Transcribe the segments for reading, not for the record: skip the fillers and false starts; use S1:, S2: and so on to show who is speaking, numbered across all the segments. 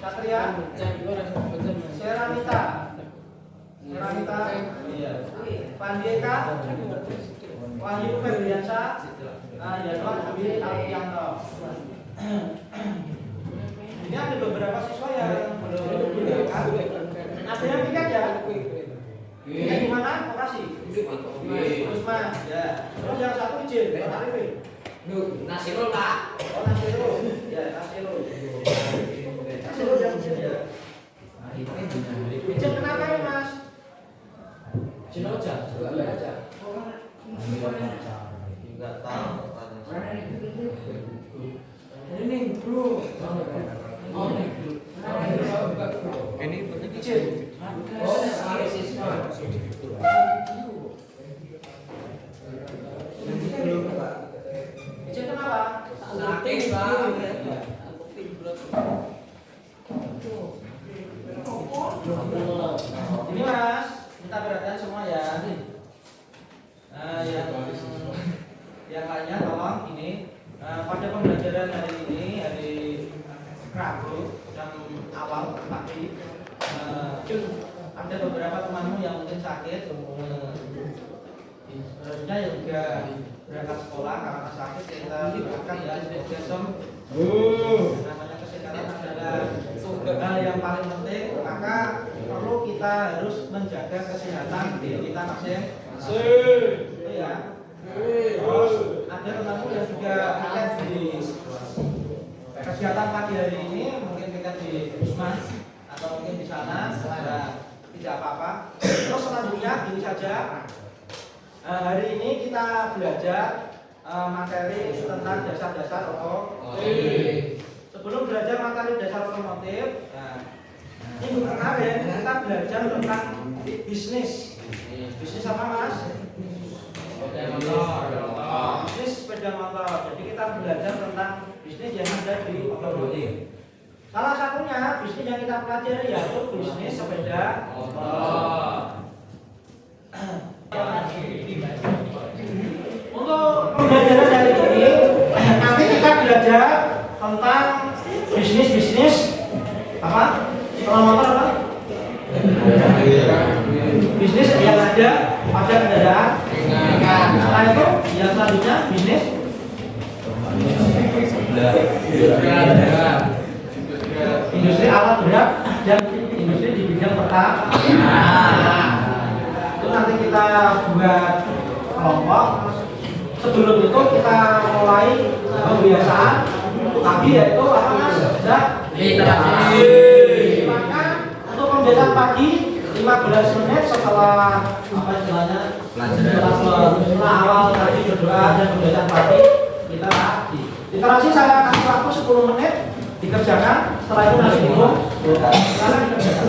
S1: Satria, Seramita, Pandeka, Wahyu Febriansyah, Yanwar Dwi Alfianto. Ini ada beberapa siswa yang belum digunakan. Ada yang piket ya? Piket di mana? Lokasi. Usman, ya. Terus yang satu izin, Pak Arifin.
S2: Nasirul Pak.
S1: Oh Nasirul, ya Nasirul. Nasirul yang izin ya. Izin kenapa ya Mas?
S2: Izin aja.
S3: Enggak tahu.
S2: Ini bro.
S1: Ini izin.
S2: Oh, siswa.
S1: Izin kenapa?
S2: Sakit Pak.
S1: Ini Mas, minta perhatian semua ya. Yang lainnya tolong ini pada pembelajaran hari ini, hari Rabu jam awal pagi, ada beberapa temanmu yang mungkin sakit, seharusnya yang juga berangkat sekolah karena sakit kita lakukan ya besok. Namanya kesehatan adalah hal yang paling penting, maka perlu kita harus menjaga kesehatan diri kita masing-masing. Itu ya. Terus ada temanmu yang juga piket di kegiatan pagi hari ini, mungkin piket di Usman atau mungkin di sana, tidak apa-apa. Terus selanjutnya ini saja. Hari ini kita belajar materi tentang dasar-dasar otomotif. Sebelum belajar materi dasar otomotif, minggu kemarin kita belajar tentang bisnis. Bisnis apa Mas? Bisnis sepeda motor. Jadi kita belajar tentang bisnis yang ada di otomotif. Salah satunya bisnis yang kita pelajari yaitu bisnis sepeda motor. Untuk pembelajaran hari ini, nanti kita belajar tentang bisnis apa? Sepeda motor apa? Bisnis yang ada pada kendaraan. Setelah itu, yang selanjutnya bisnis industri alat berat dan industri di bidang pertanian. Itu nanti kita buat kelompok. Sebelum itu kita mulai pembiasaan pagi yaitu apa Mas? Literasi. Maka untuk pembiasaan pagi 15 menit setelah apa istilahnya? Setelah awal tadi berdoa dan pembiasaan pagi kita lagi. Literasi saya kasih waktu 10 menit dikerjakan. Setelah itu nanti bingung. Sekarang dikerjakan.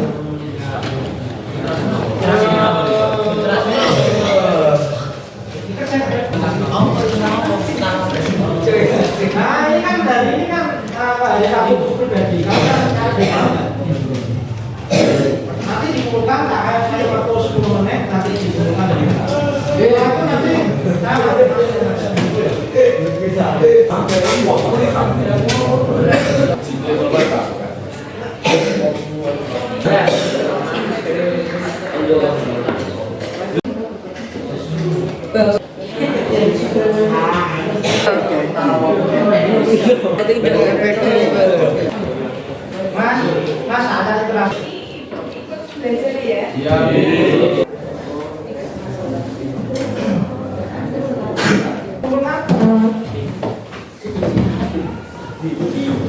S1: Nah ini kan dari ini kan hari Sabtu pribadi nanti dikumpulkan KFC waktu 10 menit nanti dikumpulkan dari aku nanti Mas ada literasi.
S4: Belajar ya.
S3: Iya.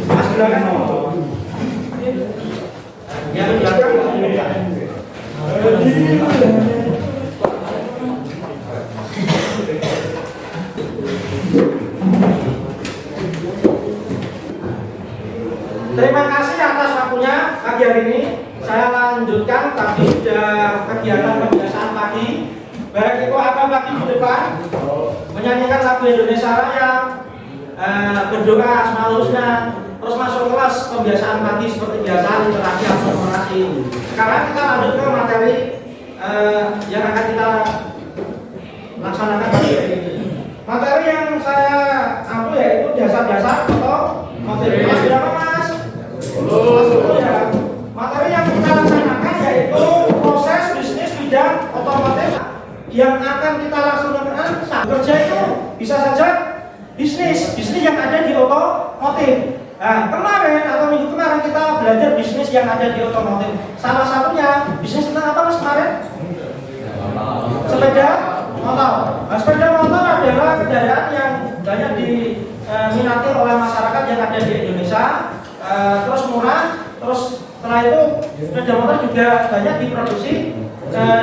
S1: Mas belakang. Yang belakang. Terima kasih atas waktunya pagi hari ini. Saya lanjutkan tadi sudah kegiatan pembiasaan pagi. Baik itu akan pagi di depan menyanyikan lagu Indonesia Raya, berdoa Asmaul Husna, terus masuk kelas pembiasaan pagi seperti biasa literasi informasi. Sekarang kita lanjut ke materi yang saya ambil yaitu dasar-dasar atau materi kelas berapa mas? Kelas 10 ya. Materi yang kita laksanakan yaitu proses bisnis bidang otomotif yang akan kita laksanakan saat kerja itu bisa saja bisnis yang ada di otomotif. Nah, kemarin atau minggu kemarin kita belajar bisnis yang ada di otomotif. Salah satunya bisnis tentang apa mas kemarin? Sepeda motor. Nah, sepeda motor adalah kendaraan yang banyak diminati oleh masyarakat yang ada di Indonesia. Terus murah. Terus setelah itu sepeda motor juga banyak diproduksi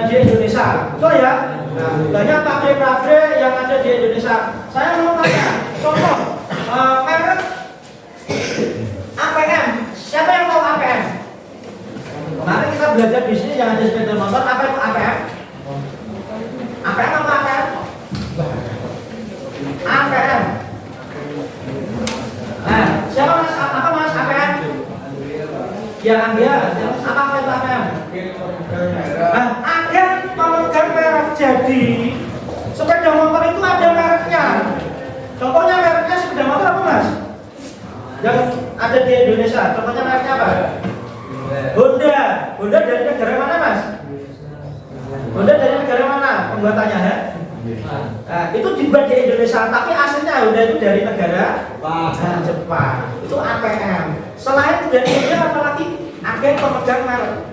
S1: di Indonesia. Betul ya? Nah, banyak pabrik-pabrik yang ada di Indonesia. Saya mau tanya, contoh merek APM. Siapa yang tahu APM? Kemarin kita belajar bisnis yang ada sepeda motor. Apa itu APM? APM apa APM? APM. Nah, siapa mas? Apa mas APM? Ya Anggia. Apa itu APM? Nah, agen pemegang merek. Jadi sepeda motor itu ada mereknya. Contohnya mereknya sepeda motor apa mas? Yang ada di Indonesia. Contohnya mereknya apa? Honda. Honda dari negara mana mas? Honda dari negara mana pembuatannya ya? Nah, itu dibuat di Indonesia, tapi aslinya Honda itu dari negara Jepang. Itu APM. Selain dari Honda apa lagi? Agen pemegang merek.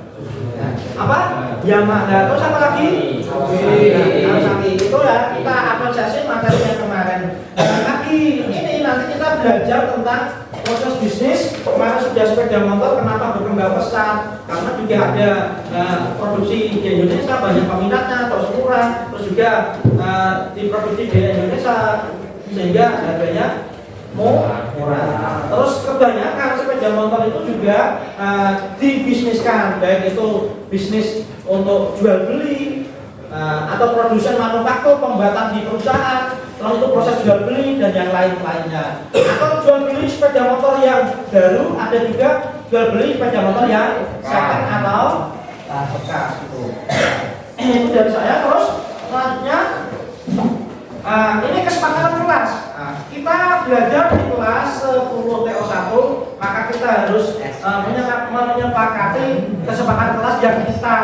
S1: Apa? Yamaha. Terus apa lagi? Kawasaki. Itu ya kita apresiasi materinya kemarin. Lagi ini nanti kita belajar tentang proses bisnis. Kemarin sudah sepeda motor, kenapa berkembang pesat? Karena juga ada produksi di Indonesia, banyak peminatnya, terus murah, terus juga diproduksi di Indonesia sehingga harganya murah. Terus kebanyakan sepeda motor itu juga dibisniskan, baik itu bisnis untuk jual beli atau produsen manufaktur, pembuatan di perusahaan, lalu itu proses jual beli dan yang lain-lainnya. Atau jual beli sepeda motor yang baru, ada juga jual beli sepeda motor yang second atau bekas itu. Itu dari saya. Terus selanjutnya ini kesepakatan kelas. Kita belajar di kelas 10 TO1, maka kita harus menyepakati kesepakatan kelas yang kita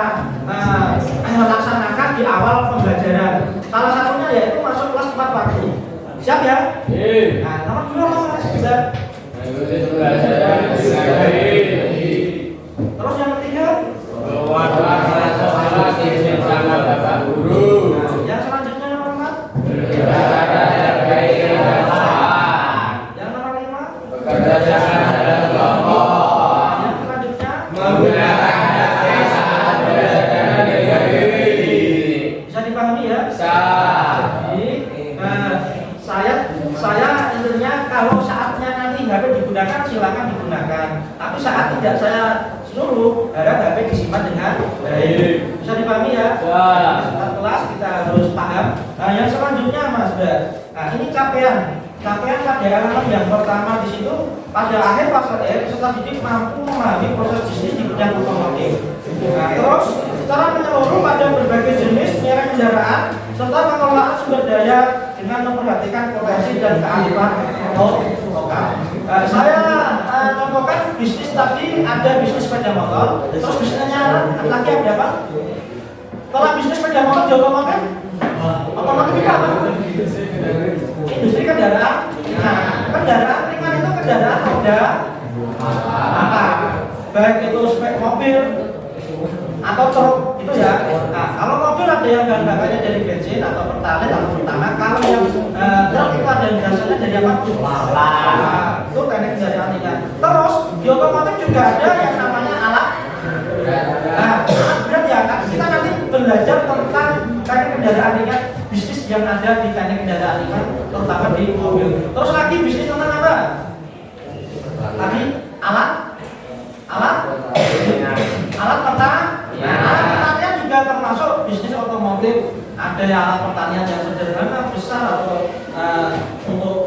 S1: laksanakan di awal pembelajaran. Salah satunya yaitu masuk kelas tepat waktu. Siap ya? Nah, nomor 2 mas sudah. Terus yang ketiga? Yang selanjutnya nomor 4? Yang nomor 5? Yang selanjutnya? Bisa dipahami ya? Jadi saya intinya kalau saatnya nanti HP digunakan silakan digunakan. Tapi saat tidak saya suruh, harap HP disimpan dengan baik. Bisa dipahami ya? Setelah kelas kita harus paham. Nah, yang selanjutnya Mas Bra. Nah, ini capaian pada anak yang pertama di situ pada akhir fase peserta didik mampu memahami proses bisnis di bidang otomotif. Nah, terus secara menyeluruh pada berbagai jenis merek kendaraan serta pengelolaan sumber daya dengan memperhatikan potensi dan kearifan lokal. Saya contohkan bisnis tadi, ada bisnis sepeda motor, terus bisnisnya lagi ada apa? Kalau bisnis sepeda motor di otomotif itu apa? Industri kendaraan. Nah, kendaraan ringan itu kendaraan roda apa? Baik itu spek mobil atau truk itu ya. Nah, kalau mobil ada yang bahan bakarnya dari bensin atau pertalite atau pertamax. Kalau yang truk itu ada yang dasarnya dari apa? Nah, itu teknik kendaraan ringan. Terus di otomotif juga ada yang namanya alat. Nah, alat berat ya. Kita nanti belajar tentang teknik kendaraan ringan, bisnis yang ada di teknik kendaraan ringan, terutama di mobil. Terus lagi bisnis tentang apa? Tadi alat pertanian juga termasuk bisnis otomotif. Ada alat pertanian yang sederhana, besar atau untuk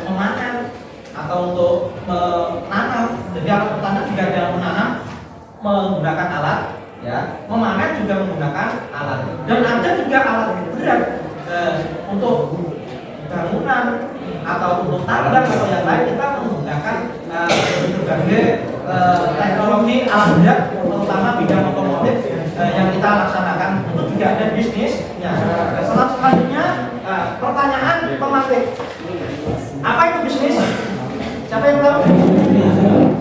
S1: memanen atau untuk menanam. Jadi alat pertanian juga ada yang menanam menggunakan alat, ya, memanen juga menggunakan alat. Dan ada juga alat berat untuk bangunan atau untuk tambang atau yang lain kita menggunakan berbagai teknologi alat berat terutama bidang otomotif yang kita laksanakan. Itu juga ada bisnisnya. Selanjutnya pertanyaan pemakai, apa itu bisnis? Siapa yang tahu?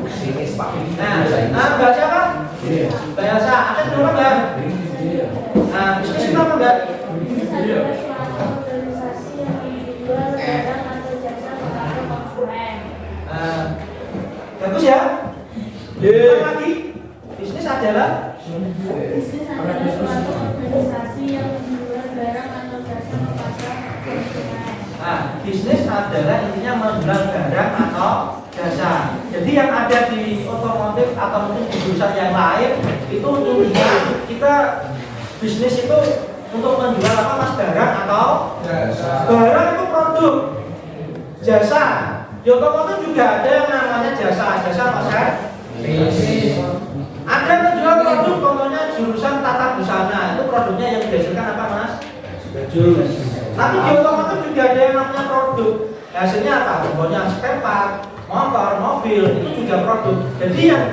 S3: Bisnis Pak.
S1: Mbak siapa? Mbak Elsa, ada dulu Mbak? Bisnis itu apa Mbak?
S5: Bisnis adalah suatu organisasi yang menjual barang atau jasa kepada konsumen.
S1: Bagus ya? Ulang lagi. Bisnis adalah
S5: Bisnis adalah suatu organisasi yang menjual barang atau jasa kepada konsumen.
S1: Bisnis adalah intinya menjual barang atau jasa. Jadi yang ada di otomotif atau mungkin di jurusan yang lain itu intinya kita bisnis itu untuk menjual apa Mas, barang atau
S3: Jasa.
S1: barang itu produk, jasa. Di otomotif juga ada yang namanya jasa Mas kan? Ada menjual produk, contohnya jurusan tata busana itu produknya yang dihasilkan apa Mas? Tapi di otomotif juga ada yang namanya produk. Hasilnya apa? Contohnya spare part, motor, mobil itu juga produk. Jadi yang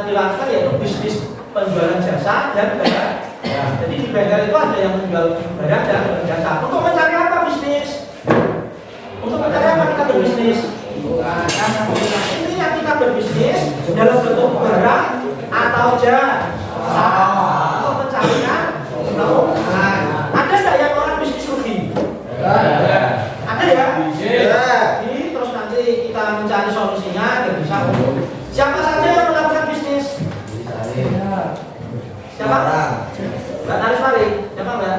S1: dilakukan yaitu bisnis penjualan jasa dan barang. Jadi di bengkel itu ada yang menjual barang dan jasa. Untuk mencari apa bisnis? Untuk mencari apa kita berbisnis? Intinya kita berbisnis dalam bentuk barang atau jasa. Untuk mencarikan keuntungan. Ada nggak yang orang bisnis rugi? Ada ya? Jadi terus nanti kita mencari solusinya dan bisa untung. Siapa saja yang melakukan bisnis? Siapa? Mbak Nariswari. Siapa Mbak?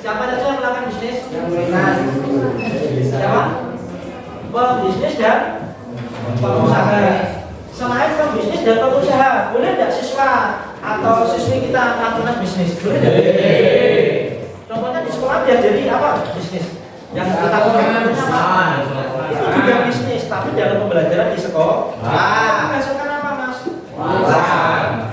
S1: Siapa saja yang melakukan bisnis? Siapa? Pembisnis dan pengusaha. Selain pembisnis dan pengusaha, boleh tidak siswa atau siswi kita melakukan bisnis? Boleh tidak? Contohnya di sekolah diajari apa? Bisnis. Yang kita lakukan apa? Itu juga bisnis, tapi dalam pembelajaran di sekolah. Menghasilkan apa Mas?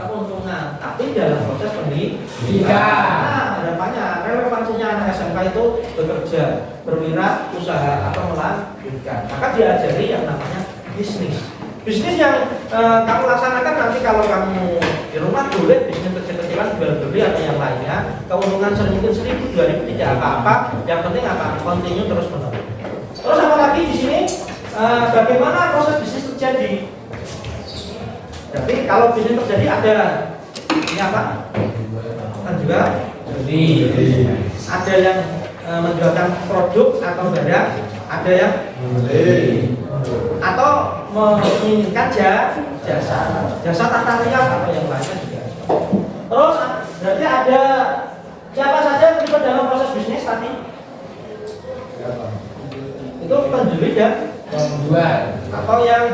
S1: Keuntungan. Tapi dalam proses pendidikan. Harapannya relevansinya anak SMK itu bekerja, berwirausaha atau melanjutkan. Maka diajari yang namanya bisnis. Bisnis yang kamu laksanakan nanti kalau kamu di rumah boleh bisnis kecil-kecilan jual beli atau yang lainnya. Keuntungan mungkin 1.000, 2.000 tidak apa-apa. Yang penting apa? Continue terus menerus. Terus apa lagi di sini? Bagaimana proses bisnis terjadi? Jadi kalau bisnis terjadi ada ini apa? Kan juga ada yang menjualkan produk atau barang, ada yang atau menginginkan jasa tata rias atau yang lainnya juga. Terus berarti ada siapa saja yang terlibat dalam proses bisnis tadi? Itu penjual ya? Penjual. Atau yang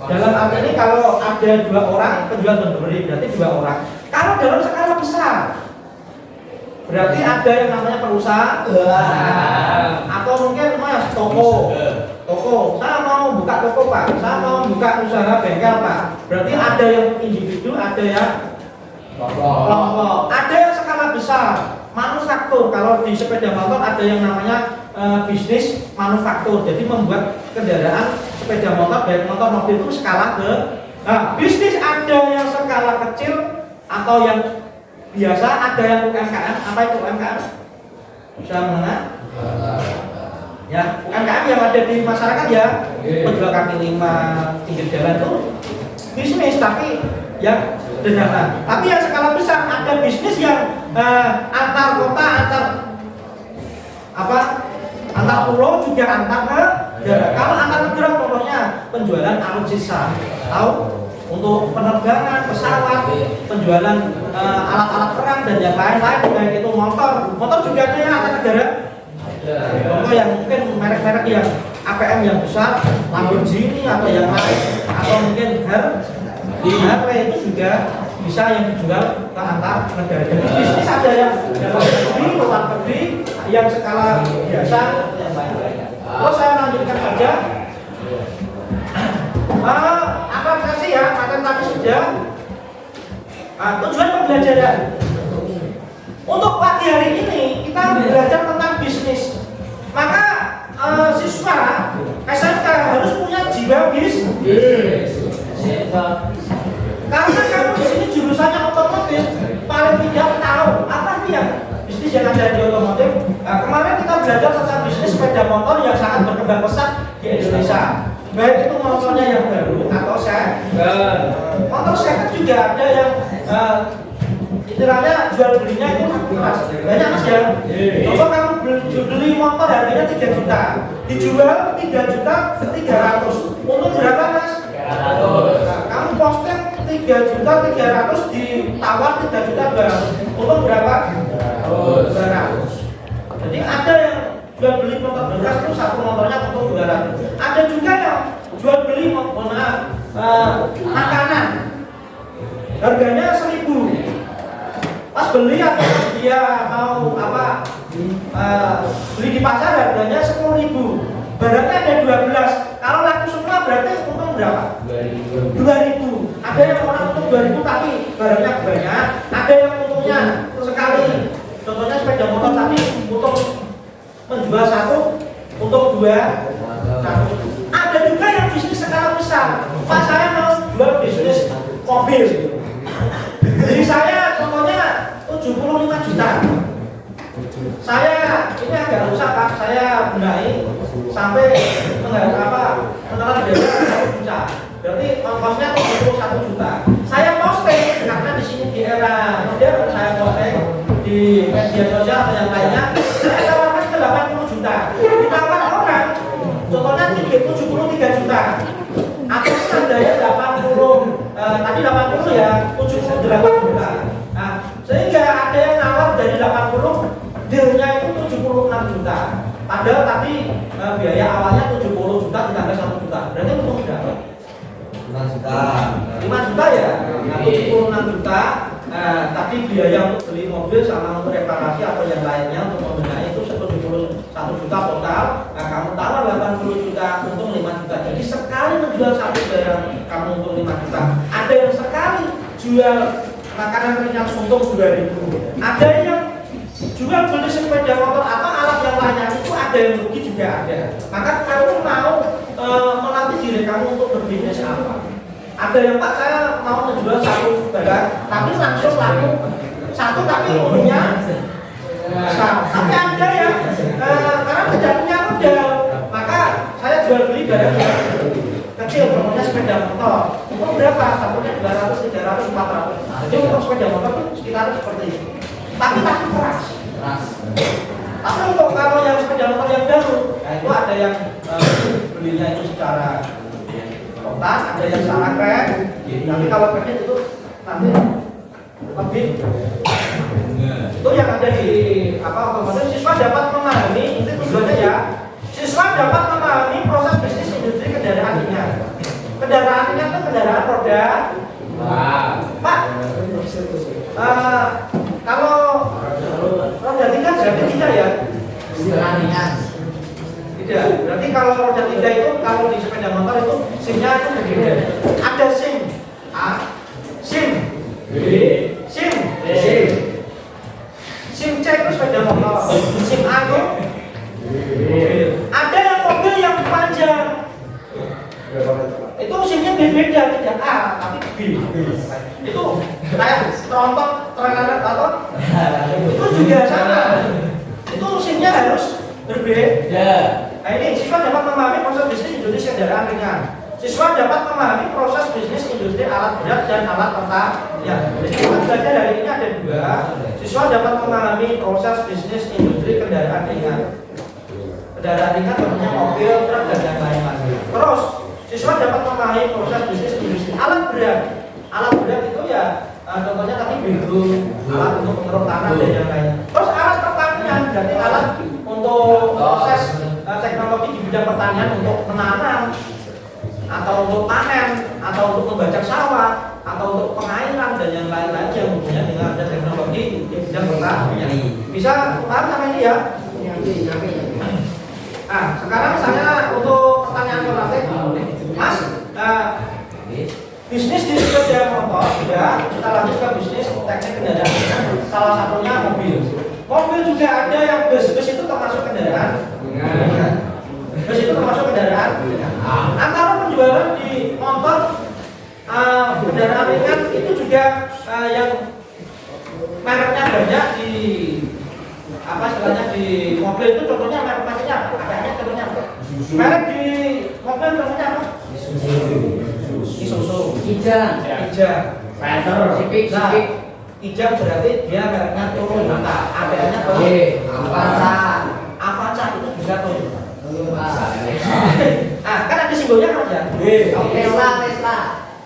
S1: dalam arti ini kalau ada 2 orang penjual dan pembeli berarti 2 orang. Kalau dalam skala besar berarti ada yang namanya perusahaan atau mungkin Mas toko. Saya mau buka toko Pak, saya mau buka usaha bengkel Pak. Berarti ada yang individu, ada yang kelompok. Ada yang skala besar, manufaktur. Kalau di sepeda motor ada yang namanya bisnis manufaktur. Jadi membuat kendaraan sepeda motor, baik motor mobil itu skala ke. Bisnis ada yang skala kecil atau yang biasa, ada yang UMKM. Apa itu UMKM? Usaha menengah. Ya, UMKM yang ada di masyarakat ya, penjual kaki lima, pinggir jalan itu bisnis, tapi yang sederhana. Tapi yang skala besar ada bisnis yang antar kota, antar pulau juga antar negara. Kalau antar negara contohnya penjualan alutsista, tahu? Untuk penerbangan pesawat, penjualan alat-alat perang dan yang lain-lain, baik itu motor juga ada yang antar negara. Contoh yang mungkin merek-merek yang APM yang besar, Lamborghini atau yang lain, atau mungkin Harley itu juga bisa yang dijual ke antar negara. Jadi bisnis ada yang dalam negeri, luar negeri, yang skala biasa, yang lain-lainnya. Terus saya lanjutkan saja. Apa sih ya, paten tapi saja. Tujuan pembelajaran. Untuk pagi hari ini kita belajar tentang bisnis. Maka siswa SMK harus punya jiwa bisnis. Karena kamu di sini jurusannya otomotif, paling tidak tahu apa sih yang bisnis yang ada di otomotif. Nah, kemarin kita belajar tentang bisnis sepeda motor yang sangat berkembang pesat di Indonesia. Baik itu motornya yang baru atau second. Motor second juga ada yang istilahnya jual belinya itu keras. Banyak mas ya. Coba kamu beli motor harganya 3 juta, dijual 3 juta 300. Untung berapa mas? 300. Nah, kamu posting 3 juta 300 ditawar 3 juta 200. Untung berapa? 200. Jadi ada yang jual beli motor bekas itu satu motornya untung 200. Ada juga yang jual beli makanan harganya 1.000. Pas beli atau pas dia mau beli di pasar harganya 10.000. Barangnya ada 12. Kalau laku semua berarti untung berapa? 2.000. Ada yang orang untung 2.000 tapi barangnya banyak. Ada yang untungnya sekali. Contohnya sepeda motor tapi untung menjual satu, untung 2. Ada juga yang bisnis skala besar. Pak saya mau jual bisnis mobil. Jadi saya contohnya 75 juta. Saya ini agak rusak Pak, saya benahi sampai menelan biaya 1 juta. Berarti ongkosnya 71 juta. Saya posting karena di sini di era modern saya posting di media sosial atau yang lainnya. Saya tawarkan ke 80 juta. Ditawar orang, contohnya 73 juta. Atau standarnya 80, tadi 80 ya 78 juta. Nah, sehingga ada yang nawar dari 80, dealnya itu 76 juta. Padahal tadi biaya awalnya 70 juta ditambah 1 juta. Berarti untung berapa?
S3: 5 juta.
S1: 5 juta ya? Nah, 76 juta. Tapi biaya untuk beli mobil sama untuk reparasi atau yang lainnya untuk membenahi itu 71 juta total. Nah, kamu tawar 80 juta, untung 5 juta. Jadi sekali menjual satu barang kamu untung 5 juta. Ada yang sekali jual makanan ringan untung 2.000. Ada yang jual beli sepeda motor atau alat yang lainnya itu ada yang rugi juga ada. Maka kamu mau melatih diri kamu untuk berbisnis apa? Ada yang Pak saya mau menjual satu barang tapi langsung laku satu tapi untungnya besar. Tapi ada yang karena tidak punya modal, maka saya jual beli barang yang kecil, contohnya sepeda motor. Untuk berapa? Satunya 200, 300, 400. Jadi untuk sepeda motor itu sekitar seperti itu. Tapi keras. Tapi untuk kalau yang sepeda motor yang baru, nah itu ada yang belinya itu secara kotak, ada yang secara kredit. Tapi kalau kredit itu nanti lebih. Itu yang ada di otomatis siswa dapat memahami, itu tujuannya ya. Siswa dapat memahami proses bisnis industri kendaraan ringan. Kendaraan ringan itu kendaraan roda. Pak, kalau roda 3 berarti tidak ya?
S2: Ringan.
S1: Tidak. Berarti kalau roda 3 itu kalau di sepeda motor itu SIM-nya itu berbeda. Ada SIM A, SIM B, SIM C. SIM C itu sepeda motor. SIM A itu ada yang mobil yang panjang. Itu SIM-nya beda, tidak A tapi B. Itu kayak tronton, atau itu juga sama. Itu SIM-nya harus berbeda. Nah ini siswa dapat memahami proses bisnis industri kendaraan ringan. Siswa dapat memahami proses bisnis industri alat berat dan alat pertanian. Jadi kita belajar dari ini ada 2. Siswa dapat memahami proses bisnis industri kendaraan ringan. Kendaraan ringan contohnya mobil, truk dan yang lain-lain. Terus siswa dapat memahami proses bisnis industri alat berat. Alat berat itu ya contohnya tadi bego, alat untuk mengeruk tanah dan yang lain. Terus alat pertanian berarti alat untuk proses teknologi di bidang pertanian untuk menanam atau untuk panen atau untuk membajak sawah atau untuk pengairan dan yang lain-lain yang hubungannya dengan ada teknologi di bidang pertanian. Bisa paham sama ini ya? Nah, sekarang saya untuk pertanyaan alternatif, Mas, bisnis di sepeda motor sudah, kita lanjut ke bisnis teknik kendaraan. Salah satunya mobil. Mobil juga ada yang bus itu termasuk kendaraan Terus itu termasuk kendaraan. Antara penjualan di motor kendaraan ringan itu juga yang mereknya banyak di apa istilahnya di mobil itu contohnya mereknya apa? Adanya contohnya apa? Merek di mobil contohnya apa? Isuzu,
S2: Kijang,
S1: Panther,
S2: Civic.
S1: Kijang berarti dia mereknya Toyota, adanya Avanza itu juga Toyota. Kan ada simbolnya kan ya?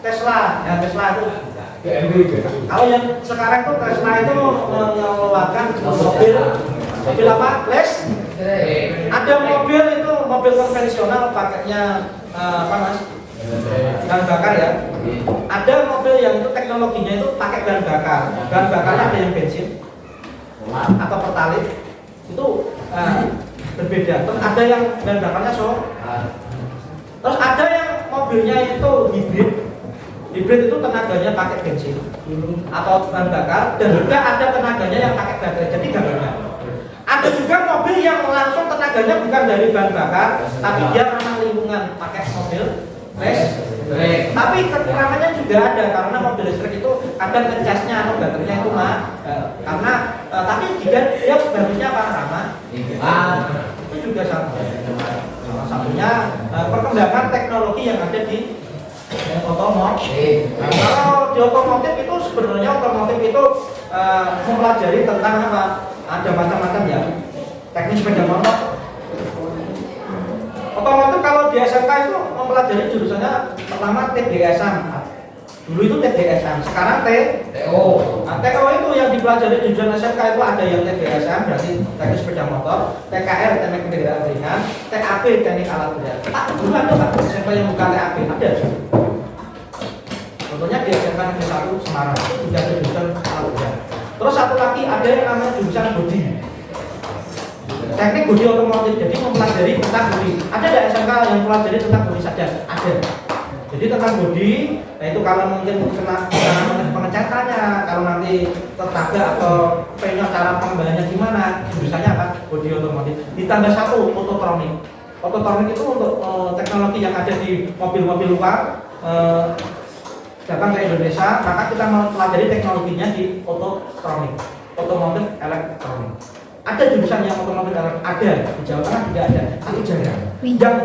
S1: Tesla itu. Kalau yang sekarang tuh Tesla itu mengeluarkan mobil apa? Ada mobil itu mobil konvensional pakainya apa mas? Bahan bakar ya. Ada mobil yang itu teknologinya itu pakai bahan bakar. Bahan bakarnya ada yang bensin atau pertalit itu berbeda. Terus ada yang bahan bakarnya terus ada yang mobilnya itu hibrid. Hibrid itu tenaganya pakai bensin atau bahan bakar dan juga ada tenaganya yang pakai baterai. Jadi gabungan. Ada juga mobil yang langsung tenaganya bukan dari bahan bakar, tapi dia ramah lingkungan pakai mobil listrik. Tapi kekurangannya juga ada karena mobil listrik itu kadang ngecasnya atau baterainya itu karena tapi jika dia bahannya apa ramah itu juga sama. Salah satunya perkembangan teknologi yang ada di otomotif. Kalau di otomotif itu sebenarnya otomotif itu mempelajari tentang apa? Ada macam-macam ya. Teknik sepeda motor. Otomotif kalau di SMK itu mempelajari jurusannya pertama TDSM. Dulu itu TDSM, sekarang TO. TO itu yang dipelajari di jurusan SMK itu ada yang TDSM berarti teknik sepeda motor, TKR teknik kendaraan ringan, TAB teknik alat berat. Dulu ada Pak SMK yang bukan TAB ada. Contohnya di SMK Negeri 1 Semarang itu juga ada jurusan alat berat. Terus satu lagi ada yang namanya jurusan bodi. Teknik bodi otomotif, jadi mempelajari tentang bodi. Ada nggak SMK yang mempelajari tentang bodi saja? Ada. Jadi tentang bodi, nah itu kalau mungkin kena pengecatannya, kalau nanti tertabrak atau penyok cara pengembangannya gimana, jurusannya apa? Bodi otomotif. Ditambah satu, ototronik. Ototronik itu untuk teknologi yang ada di mobil-mobil luar datang ke Indonesia, maka kita mempelajari teknologinya di ototronik, otomotif elektronik. Ada jurusan yang otomotif elektronik, ada di Jawa Tengah juga ada, tapi jarang. Yang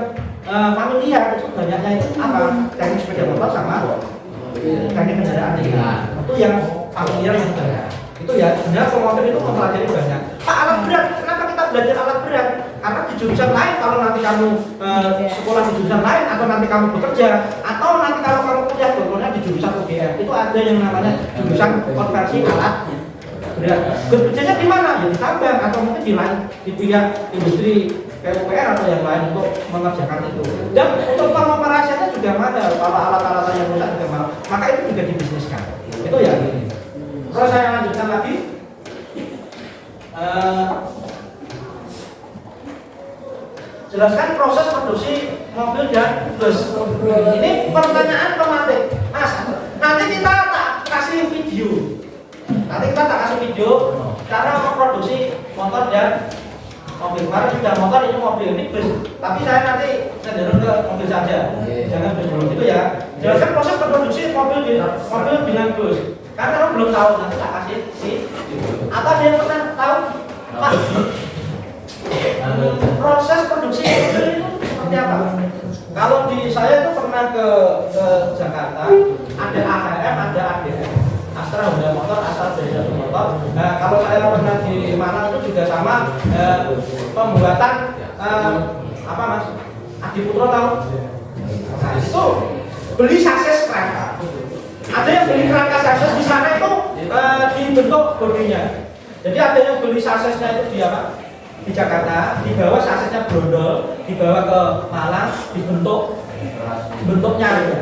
S1: familiar itu banyaknya itu apa? Teknik sepeda motor sama teknik kendaraan ringan. Itu yang familiar yang banyak. Itu ya, sebenarnya otomotif itu mempelajari banyak. Pak, alat berat, kenapa kita belajar alat berat? Karena di jurusan lain, kalau nanti kamu sekolah di jurusan lain, atau nanti kamu bekerja, atau nanti kalau kamu kuliah contohnya di jurusan UGM, itu ada yang namanya jurusan konversi alat berat. Bekerjanya di mana? Ya di tambang atau mungkin di lain di pihak industri PUPR atau yang lain untuk mengerjakan itu. Dan untuk pengoperasiannya juga mahal. Kalau alat-alat yang rusak juga mahal, maka itu juga dibisniskan. Itu ya. Terus saya lanjutkan lagi. Jelaskan proses produksi mobil dan bus. Ini pertanyaan tematik, Mas. Nanti kita tak kasih video. Cara memproduksi motor dan mobil. Kemarin sudah motor, ini mobil, ini bus. Tapi saya nanti cenderung ke mobil saja. Jangan bus dulu itu ya. Jelaskan proses produksi mobil dengan bus. Karena kalau belum tahu nanti tak kasih Apa ada yang pernah tahu? Pak, proses produksi mobil itu seperti apa? Kalau di saya itu pernah ke Jakarta, ada AHM, ada ADM, Astra Honda Motor, Astra Honda Motor. Nah, kalau saya pernah di Malang itu juga sama pembuatan apa Mas? Adi Putro tahu? Nah, itu beli sasis kerangka. Ada yang beli kerangka sasis di sana itu dibentuk bodinya. Jadi ada yang beli sasisnya itu di apa? Di Jakarta, dibawa sasisnya brondol, dibawa ke Malang, bentuknya ya.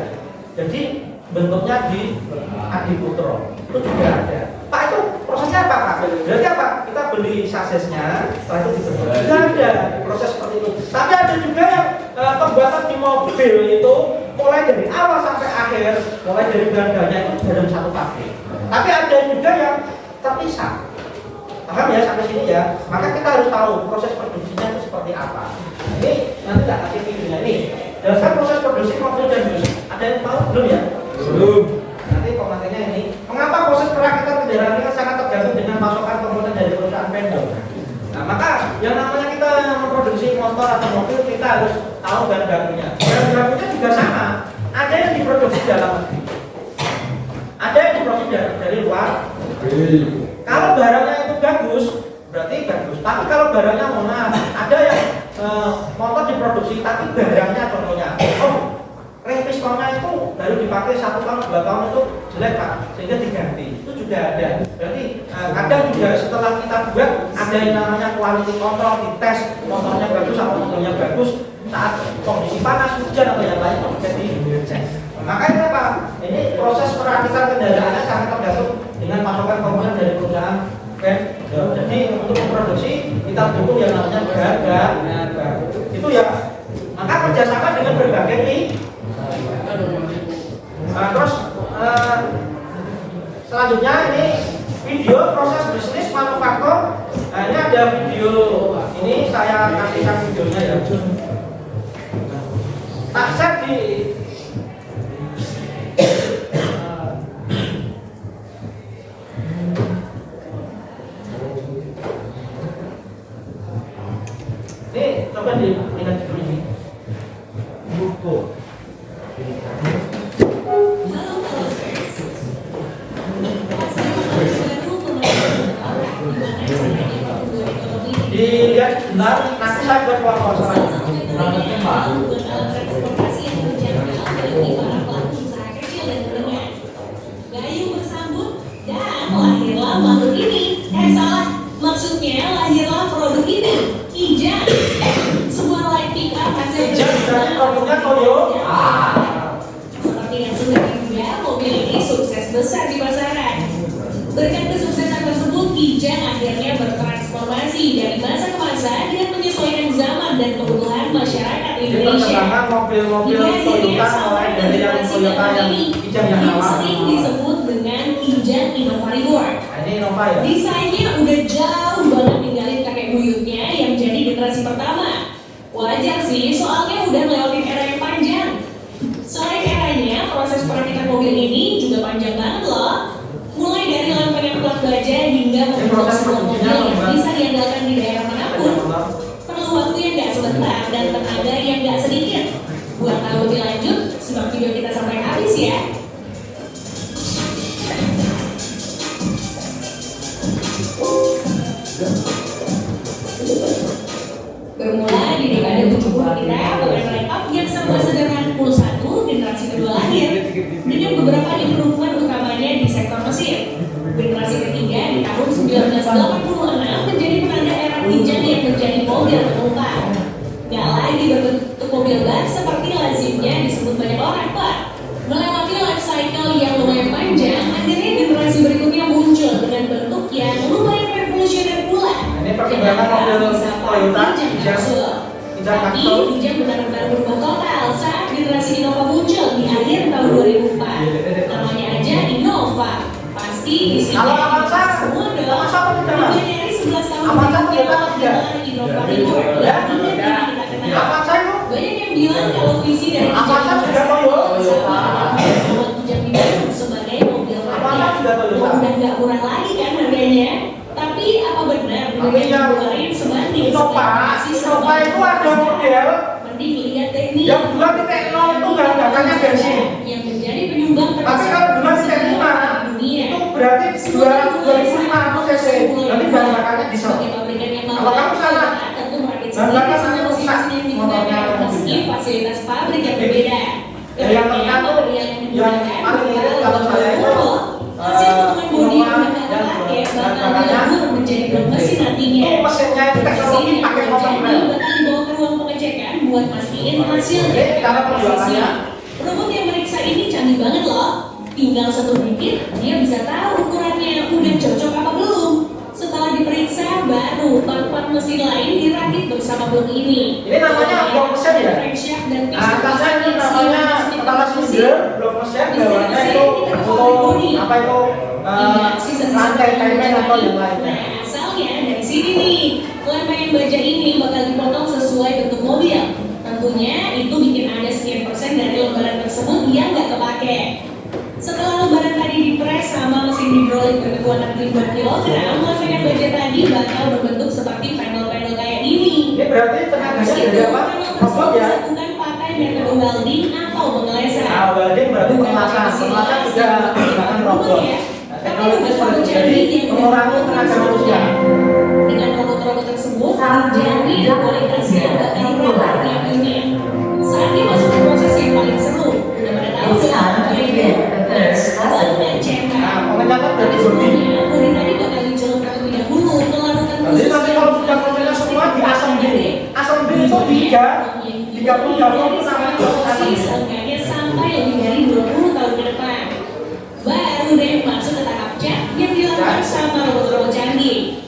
S1: Jadi bentuknya di Adi Putro itu juga ada. Pak, itu prosesnya apa Pak? Berarti apa? Kita beli sasisnya, setelah itu dibentuk. Tidak ada proses seperti itu. Tapi ada juga yang pembuatan di mobil itu mulai dari awal sampai akhir, mulai dari bahan-bahannya itu dalam satu pabrik. Tapi ada juga yang terpisah. Paham ya sampai sini ya? Maka kita harus tahu proses produksinya itu seperti seperti apa. Ini nanti tak kasih videonya ini. Dasar proses produksi mobil dan bus. Ada yang tahu belum ya? Belum. Nanti komentarnya ini. Mengapa proses perakitan kendaraan ini sangat tergantung dengan pasokan komponen dari perusahaan vendor? Nah, maka yang namanya kita memproduksi motor atau mobil, kita harus tahu bahan bakunya. Bahan bakunya juga sama. Ada yang diproduksi dalam negeri, ada yang diproduksi dari luar. Kalau barangnya itu bagus, berarti bagus. Tapi kalau barangnya ada yang motor diproduksi tapi barangnya contohnya, ring pistonnya itu baru dipakai 1 tahun 2 tahun itu jelek Pak, sehingga diganti. Itu juga ada. Berarti kadang juga setelah kita buat ada yang namanya quality control, dites motornya bagus atau motornya bagus saat kondisi panas, hujan atau yang lain juga dicek. Makanya apa? Ini proses perakitan kendaraannya sangat tergantung dengan pasokan komponen dari perusahaan vendor. Jadi untuk memproduksi kita butuh yang namanya bahan baku. Itu ya. Maka kerjasama dengan berbagai terus selanjutnya ini video proses bisnis manufaktur. Nah, ini ada video, ini saya kasihkan videonya ya. Tak share di ini coba dilihat dulu ini. Buku. Dilihat sebentar, nanti saya buat kuasa.
S6: Gayu bersambut dan lahirlah makhluk ini. Salah, maksudnya lahirlah produk ini. Kijang, sebuah light pick up hasil
S1: dari produknya Toyo.
S6: Seperti yang sudah diduga, mobil ini sukses besar di pasaran. Berkat kesuksesan tersebut, Kijang akhirnya bertransformasi dari masa ke masa dengan menyesuaikan zaman dan kebutuhan masyarakat Indonesia.
S1: Mobil-mobil Toyota mulai dari yang Toyota yang Kijang yang awal.
S6: Sering disebut dengan Kijang Innova Reward.
S1: Ini Innova ya.
S6: Desainnya udah jauh banget ninggalin kakek buyutnya yang jadi generasi pertama. Wajar sih, soalnya udah ngelewatin era yang panjang. Selain eranya, proses perakitan mobil ini juga panjang banget loh. Mulai dari lempengan plat baja hingga membentuk sebuah mobil yang bisa diandalkan di daerah manapun. Perlu waktu yang gak sebentar dan tenaga yang gak sedikit. Buat tahu lebih lanjut, simak video kita sampai habis ya. Bermula di dekade 70 kita dengan line-up yang serba sederhana 1 generasi kedua lahir dengan beberapa improvement utamanya di sektor mesin. Generasi ketiga di tahun 1986 menjadi penanda era Kijang yang menjadi mobil penumpang. Gak lagi berbentuk mobil bak seperti lazimnya disebut banyak orang Pak. Melewati life cycle yang lumayan panjang, akhirnya generasi berikutnya muncul dengan bentuk yang lumayan revolusioner pula.
S1: Ini perkembangan mobil Toyota
S6: Tapi Kijang benar-benar berubah total saat generasi Innova muncul di akhir tahun 2004. Namanya aja Innova. Pasti isinya
S1: kalau Avanza,
S6: semua dong.
S1: Avanza apa tidak?
S6: Dari 11 tahun
S1: Avanza
S6: kemudian
S1: apa tidak?
S6: Innova Reward
S1: Ya,
S6: tidak.
S1: Avanza itu?
S6: Banyak yang bilang kalau visi dari
S1: Avanza sudah Toyo.
S6: Kijang dibangun sebagai mobil
S1: Avanza sudah Toyo.
S6: udah nggak murah lagi kan harganya. Tapi apa benar
S1: Tapi yang
S6: lain sebanding
S1: Innova itu ada model
S6: mending lihat teknik
S1: yang 2.0 itu bahan bakarnya bensin.
S6: yang menjadi penyumbang
S1: Tapi kalau 2.5
S6: dunia
S1: itu berarti 2.500 cc. Nanti bahan bakarnya diesel.
S6: sebagai pabrikan yang
S1: Kalau kamu salah,
S6: tentu merakit
S1: bahan
S6: sendiri
S1: bakar
S6: semua
S1: rusak
S6: mesin yang digunakan
S1: motornya
S6: meski
S1: mobilnya.
S6: fasilitas pabrik yang berbeda.
S1: Yang terkenal yang paling irit kalau saya itu
S6: hasil potongan bodi
S1: Innova
S6: menggunakan
S1: dan
S6: pakai bakal
S1: bahan bakarnya
S6: dilebur menjadi blok mesin nantinya.
S1: itu mesinnya itu teknologi pakai motor
S6: Jadi
S1: rel.
S6: bakal dibawa ke ruang pengecekan buat mastiin hasil
S1: Jadi cara penjualannya
S6: robot yang meriksa ini canggih banget loh. Tinggal satu dikit, dia bisa tahu ukurannya udah cocok apa belum. Setelah diperiksa, baru part-part mesin lain dirakit bersama blok ini.
S1: Ini namanya blok mesin ya? Atasnya ini namanya pertama silinder, blok mesin, bawahnya itu untuk apa itu rantai timen atau yang lainnya.
S6: Nah, asalnya dari sini nih, lempengan baja ini bakal dipotong sesuai bentuk mobil. Tentunya itu bikin ada sekian persen dari lembaran tersebut yang nggak kepake. Setelah lembaran tadi dipres sama mesin hidrolik berkekuatan 5 kg, lempengan baja tadi bakal berbentuk seperti panel-panel kayak ini.
S1: Ini berarti tenaganya dari apa? Robot ya?
S6: Bukan pakai metode welding atau pengelesan.
S1: Nah, welding berarti pengelasan. Pengelasan juga menggunakan robot. Nah, teknologi seperti itu jadi mengurangi tenaga manusia.
S6: Dengan robot-robot tersebut, jadi kualitasnya bakal berubah tiap dunia. Saat masuk ke proses yang paling seru, udah pada tahu apa itu? Pengecekan.
S1: Nah, pengecekan dari bodi.
S6: Bodi tadi bakal dicelupkan terlebih dahulu ke larutan
S1: Jadi nanti kalau sudah prosesnya semua di assembly. Assembly itu digabung sama
S6: proses seenggaknya sampai lebih dari 20 tahun ke depan. Baru deh masuk ke tahap cat yang dilakukan sama robot-robot canggih.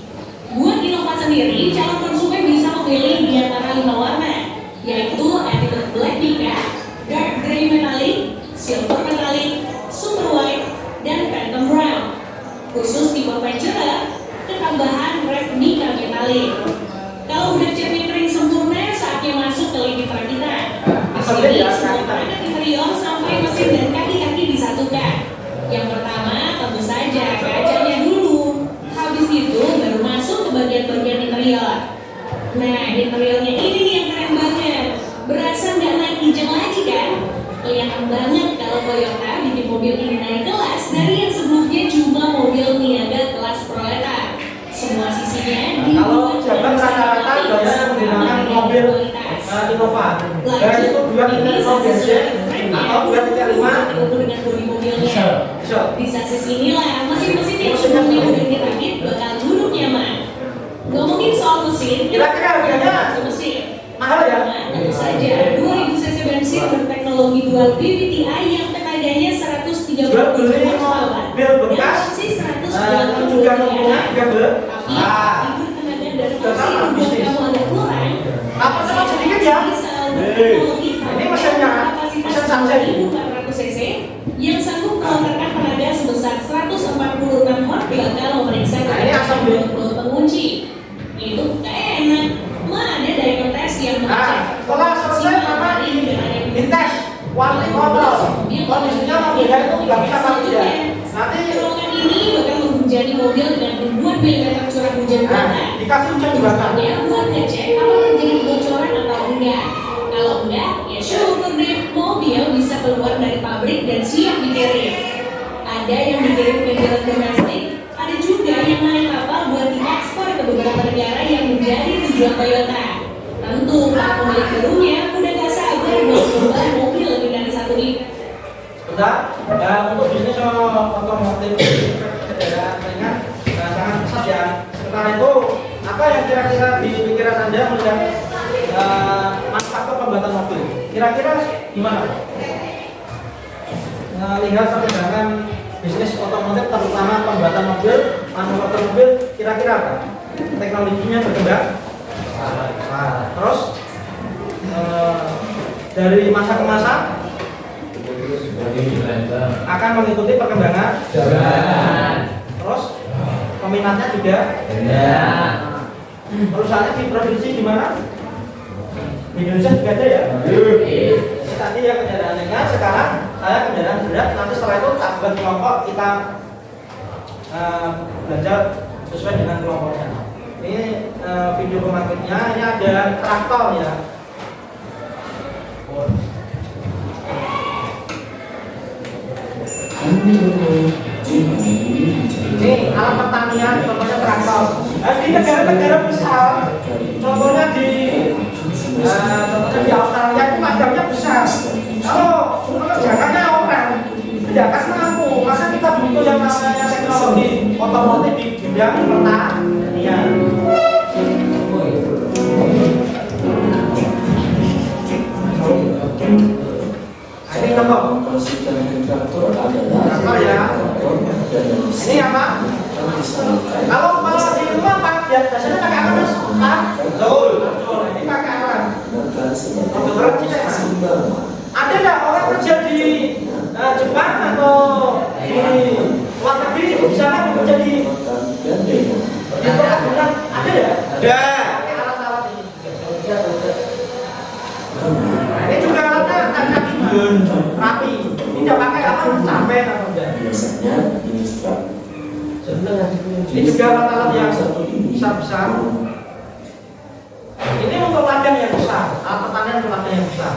S6: Buat Innova sendiri, calon konsumen bisa memilih di antara 5 warna, yaitu Attitude Black Mica, Dark Grey Metallic, Silver Metallic, Super White, dan Phantom Brown. Khusus tipe Ventura, ketambahan Red Mica Metallic. Kalau udah catnya kering sempurna, saatnya masuk ke lini perakitan. Di sini semua perangkat interior sampai mesin dan kaki-kaki disatukan. Yang pertama tentu saja kacanya dulu. Habis itu baru masuk ke bagian-bagian interior. Nah, interiornya ini nih yang keren banget. Berasa nggak naik kijang lagi kan? Kelihatan banget kalau Toyota bikin mobil ini naik kelas dari yang sebelumnya cuma mobil niaga kelas proletar. Semua sisinya
S1: kalau jabat rata-rata banyak yang menggunakan mobil Innova. Dan itu 2.0 bensin atau 2.5
S6: dengan bodi mobilnya. Di sasis inilah mesin-mesin yang sebelumnya udah dirakit bakal duduk nyaman. Ngomongin soal mesin,
S1: kira-kira harganya
S6: mesin
S1: mahal ya?
S6: tentu saja 2000 cc bensin berteknologi dual PVTi yang tenaganya 130
S1: Jual beli
S6: horsepower
S1: mobil bekas,
S6: dan
S1: juga ngomongnya juga
S6: tapi itu tenaga dari mesin membuat kamu agak kurang.
S1: apa sama sedikit ya? Ini mesinnya, mesin Samsung
S6: 400 cc yang sanggup melontarkan tenaga sebesar 146 watt bakal memeriksa
S1: Nah, ini asam
S6: mulut pengunci. Itu enak. Ada diamond test yang
S1: Nah, setelah selesai mama dites warna motor. Kondisinya mobilnya itu nggak bisa mati ya. Nanti
S6: terowongan ini bakal menghujani mobil dengan ribuan milimeter curah hujan buatan.
S1: dikasih hujan buatan.
S6: Ya, buat ngecek apakah terjadi kebocoran atau enggak. Kalau enggak, ya syukur deh mobil bisa keluar dari pabrik dan siap dikirim. Ada yang dikirim ke jalan domestik, ada juga yang naik kapal buat diekspor ke beberapa negara yang menjadi tujuan Toyota. Tentu para pemilik barunya udah gak sabar buat coba mobil lebih dari satu ini.
S1: Bentar, untuk bisnis otomotif kendaraan ringan sangat pesat ya. Sementara itu, apa yang kira-kira di pikiran Anda melihat manufaktur pembuatan mobil? Kira-kira gimana? Lihat perkembangan bisnis otomotif terutama pembuatan mobil, manufaktur mobil, kira-kira apa? Teknologinya berkembang. Terus dari masa ke masa akan mengikuti perkembangan terus peminatnya juga perusahaannya diproduksi di mana? Di Indonesia juga ada ya? Tadi ya kendaraan ringan, sekarang saya kendaraan berat, nanti setelah itu tak buat kelompok kita belajar sesuai dengan kelompoknya. Ini video pemakainya, ini ada traktor ya. Ini alat pertanian, contohnya traktor. Di negara-negara besar, contohnya di Australia itu madamnya besar. Kalau mengerjakannya orang, tidak akan mampu. Maka kita butuh yang namanya teknologi otomotif di bidang pertanian. Ini contoh. Contoh ya. Ini apa? Kalau di rumah Pak, biasanya pakai apa Mas? Pak? Betul. Ini pakai apa? Untuk berat sih ada nggak orang kerja di Jepang atau di luar negeri bisa kan bekerja di perkebunan? Ada ya? Ini juga alat-alat yang besar-besar. Ini untuk ladang yang besar, alat pertanian untuk ladang yang besar.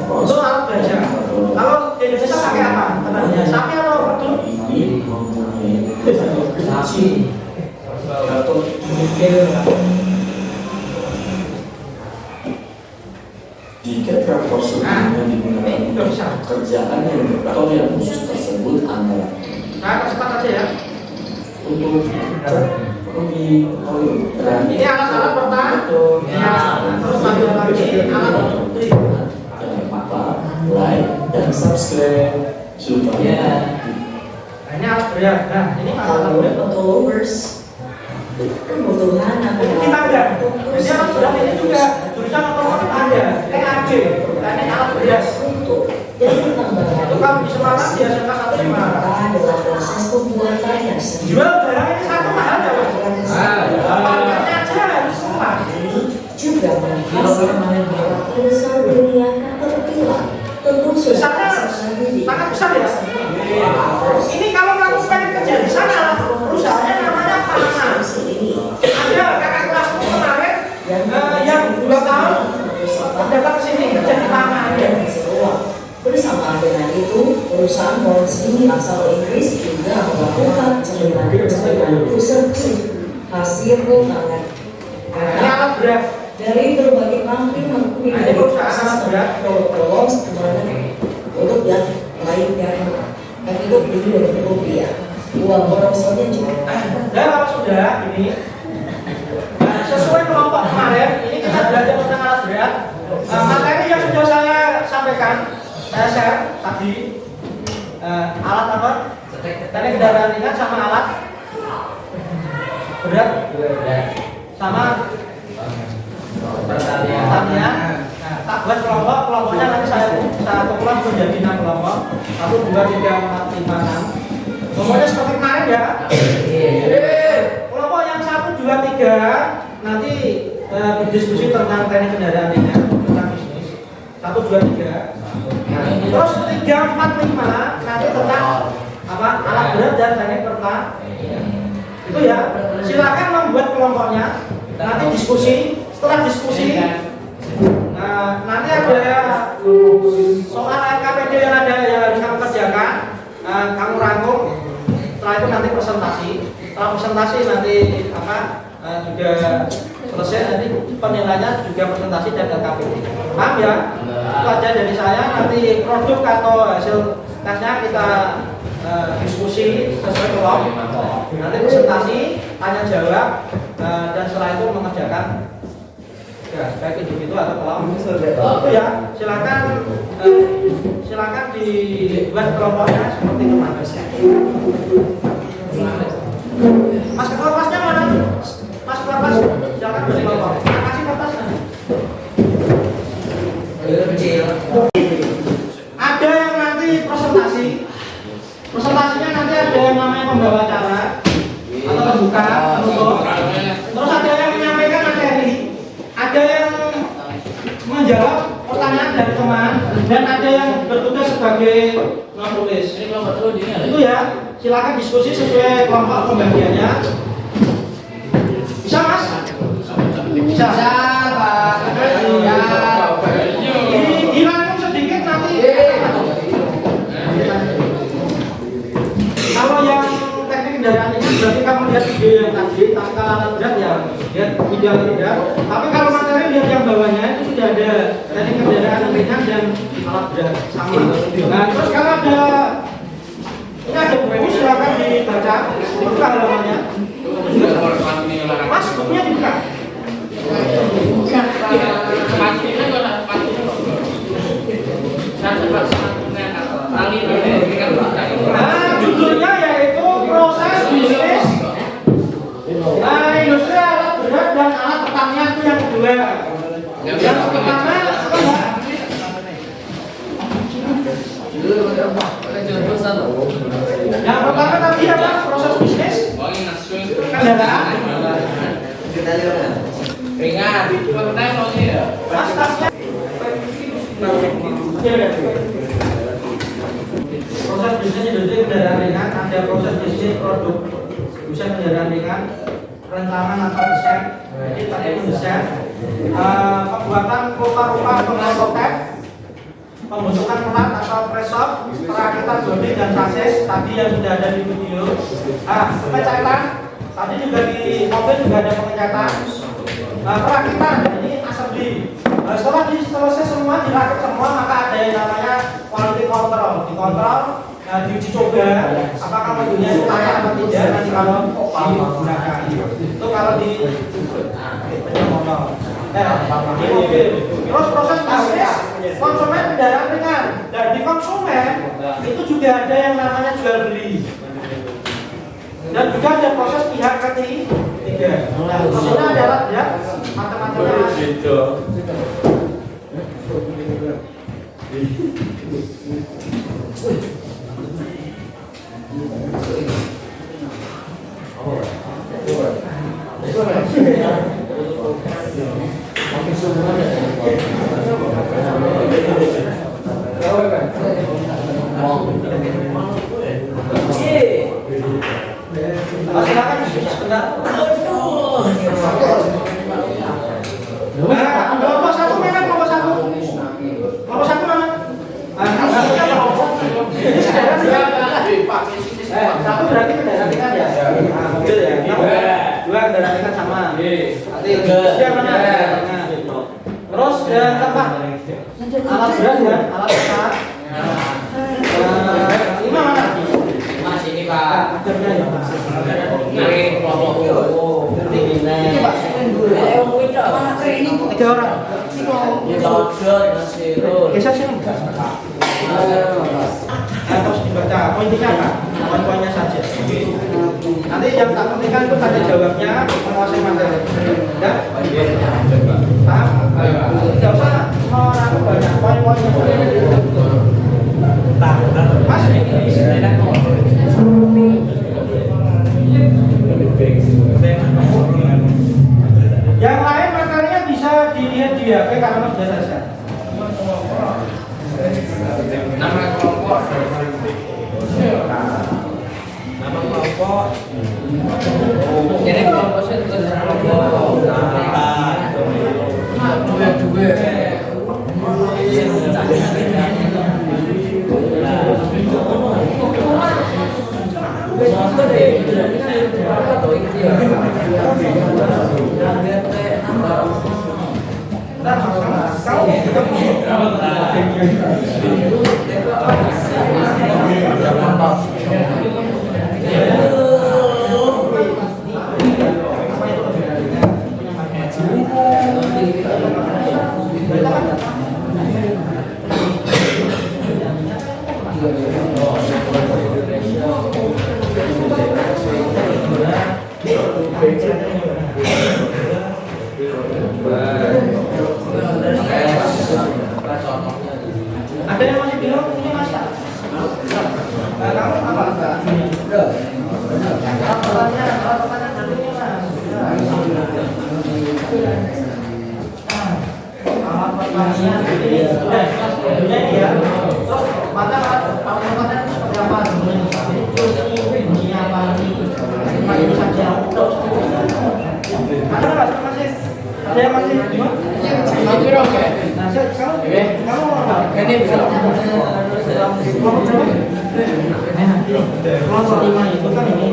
S1: Untuk alat baja. Kalau di Indonesia pakai apa? Pertaniannya sapi atau pedut?
S2: Sapi.
S7: Jika traktor sebelumnya digunakan kerjaan yang traktor yang khusus tersebut antara
S1: Nah, cepat aja ya.
S7: untuk rugi dan
S1: Ini alat-alat pertanian. Ya, terus lagi alat untuk
S7: jangan lupa like dan subscribe supaya
S1: Nah, ini alat berat. Nah, ini alat berat.
S8: followers kebutuhan
S1: Ini
S8: adalah
S1: kita enggak. Jadi alat berat ini juga jurusan otomotif ada. TAG. Nah, ini alat berat.
S8: untuk jadi pengembangan
S1: Itu kan di Semarang di SMK 1 Semarang.
S8: adalah proses pembuatan yang
S1: Jual barang ini satu mahal ya, Pak? Parkirnya aja harus semua.
S8: juga menghilangkan para unsur dunia caterpillar tentu
S1: Besarnya sangat besar ya. Ini kalau kamu pengen kerja di sana, perusahaannya namanya Panama. Ada kakak kelasku kemarin yang 2 tahun datang ke sini kerja di Panama.
S8: Bersama dengan itu, perusahaan Morrison asal Inggris juga melakukan eksperimen research hasil tangan.
S1: Ini alat berat.
S8: Dari berbagai country mengikuti
S1: Nah, ini perusahaan alat berat.
S8: lolos kemarin untuk yang lainnya dan itu Rp2.000. Uang borosnya juga.
S1: Dan kalau sudah ini sesuai kelompok kemarin, ini kita belajar tentang alat berat. Materi yang sudah saya sampaikan, saya share tadi alat apa? Tadi kendaraan ringan sama alat berat sama pertanian. Nah, tak buat kelompoknya nanti saya kelompok menjadi 6 kelompok. 1, 2, 3, 4, 5, 6. Kelompoknya seperti kemarin ya. Kelompok yang 1, 2, 3 nanti berdiskusi tentang teknik kendaraan ringan, tentang bisnis. 1, 2, 3. Terus 3, 4, 5 nanti tentang apa? Alat berat dan teknik pertanian. Itu ya. Silakan membuat kelompoknya. Nanti diskusi. Setelah diskusi, nanti ada soal LKPD yang harus kamu kerjakan, kamu rangkum. Setelah itu nanti presentasi. Setelah presentasi nanti juga selesai, nanti penilaiannya juga presentasi dan LKPD. Paham ya? Itu aja dari saya. Nanti produk atau hasil tesnya kita diskusi sesuai kelompok. Nanti presentasi, tanya jawab, dan setelah itu mengerjakan baik individu atau kelompok. Itu ya, silakan dibuat kelompoknya seperti kemarin. Mas kertasnya mana? Mas kertas, silakan beri kelompok. Kasih kertasnya. Ada yang nanti presentasi. Presentasinya nanti ada yang namanya pembawa acara atau pembuka, penutup. Terus ada yang menyampaikan materi. Ada yang menjawab pertanyaan dari teman dan ada yang bertugas sebagai penulis. Itu ya, silakan diskusi sesuai kelompok pembagiannya. Bisa Mas? Bisa. Pak. Dirangkum sedikit nanti. Kalau yang teknik kendaraan ini berarti kamu lihat video yang tadi, tapi kalau alat berat ya lihat video yang tidak. Tapi kalau materi lihat yang bawahnya itu sudah ada teknik kendaraan ringan dan alat berat sama. Nah terus kalau ini ada buku, silakan dibaca. Dibuka halamannya. Mas, bukunya dibuka. Judulnya yaitu proses bisnis industri alat berat dan alat pertanian itu yang kedua. Yang pertama apa ya? Yang pertama tadi apa? Proses bisnis kendaraan.
S2: Ringan.
S1: Mas, tasnya. Proses bisnis industri kendaraan ringan, ada proses bisnis produk dosen penjarahan ringan, perencanaan atau desain. Jadi tadi mendesain pembuatan rupa-rupa atau prototipe, pembentukan pelat atau press-up, perakitan bodi dan sasis tadi yang sudah ada di video. Pengecatan tadi juga di mobil juga ada pengecatan. Perakitan ini assembly. Setelah selesai semua dirakit semua maka ada yang namanya quality control. Dikontrol, diuji coba apakah mobilnya itu layak atau tidak nanti kalau digunakan. Itu kalau di motor. Di mobil. Terus proses bisnis konsumen kendaraan ringan. Dan di konsumen itu juga ada yang namanya jual beli. Dan juga ada proses pihak ketiga. Maksudnya adalah ya macam-macamnya. Silakan sebentar. Kelompok satu mana? Kelompok satu. Kelompok satu mana? Satu berarti kendaraan ringan ya? Mobil ya. Dua kendaraan ringan sama. Tiga mana? Terus yang keempat alat berat dan alat besar. Lima mana?
S2: Mas ini Pak.
S1: Akhirnya ya Pak.
S2: Ini kelompok
S1: Ini Pak. Tiga orang.
S2: Jodot Nasirul.
S1: Geser sini. Terus dibaca poinnya apa? Poin-poinnya saja. Nanti yang tak pentingkan itu tanya jawabnya menguasai materi. Ya? Paham? Tidak usah orang banyak poin-poinnya. Mas, yang lain materinya bisa dilihat di HP karena sudah selesai.
S2: Nama kelompok. Nama kelompok. Ini kelompok sentuh kelompok.
S1: Ada yang masih bingung ini Mas? Kamu apa? Pertanyaannya dari ini Mas. Alat pertanian ini sudah ini ya. Terus mata pertanyaan seperti apa? Ini apa ini saja. Ada yang masih bingung? Nah, kamu ini bisa kelompok 5 itu kan ini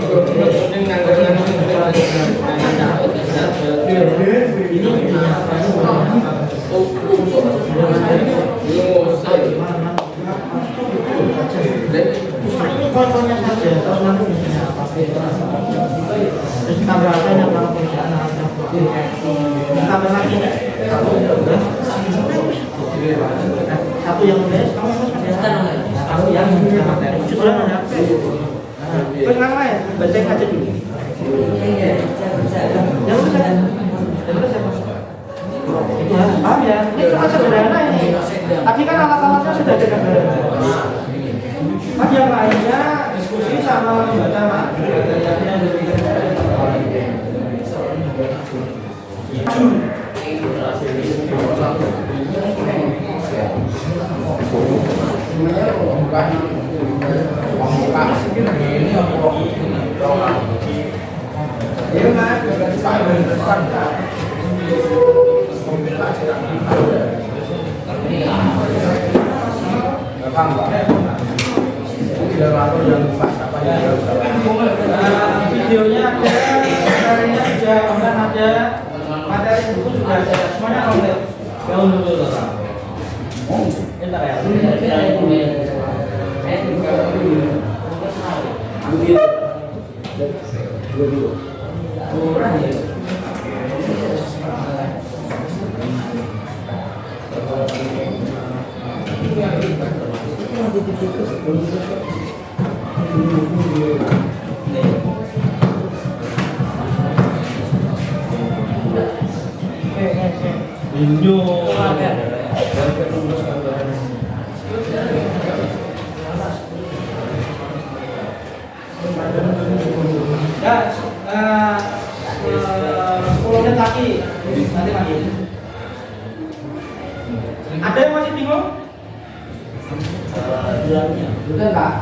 S1: kontennya saja terus nanti misalnya apa terus tambahkan yang dalam perusahaan tambah lagi satu yang udah kamu satu yang sudah ada pengen lain baca aja dulu yang terus ya paham ya ini cuma sederhana ini tapi kan alat-alatnya sudah ada kan yang lainnya diskusi sama membaca materinya ini Videonya ada, materinya juga, online ada, materi buku juga ada, semuanya komplit. Gaun dulu lah. Bentar ya. Ya, 10 menit lagi, nanti lagi. Ada yang masih bingung? Bukan Pak.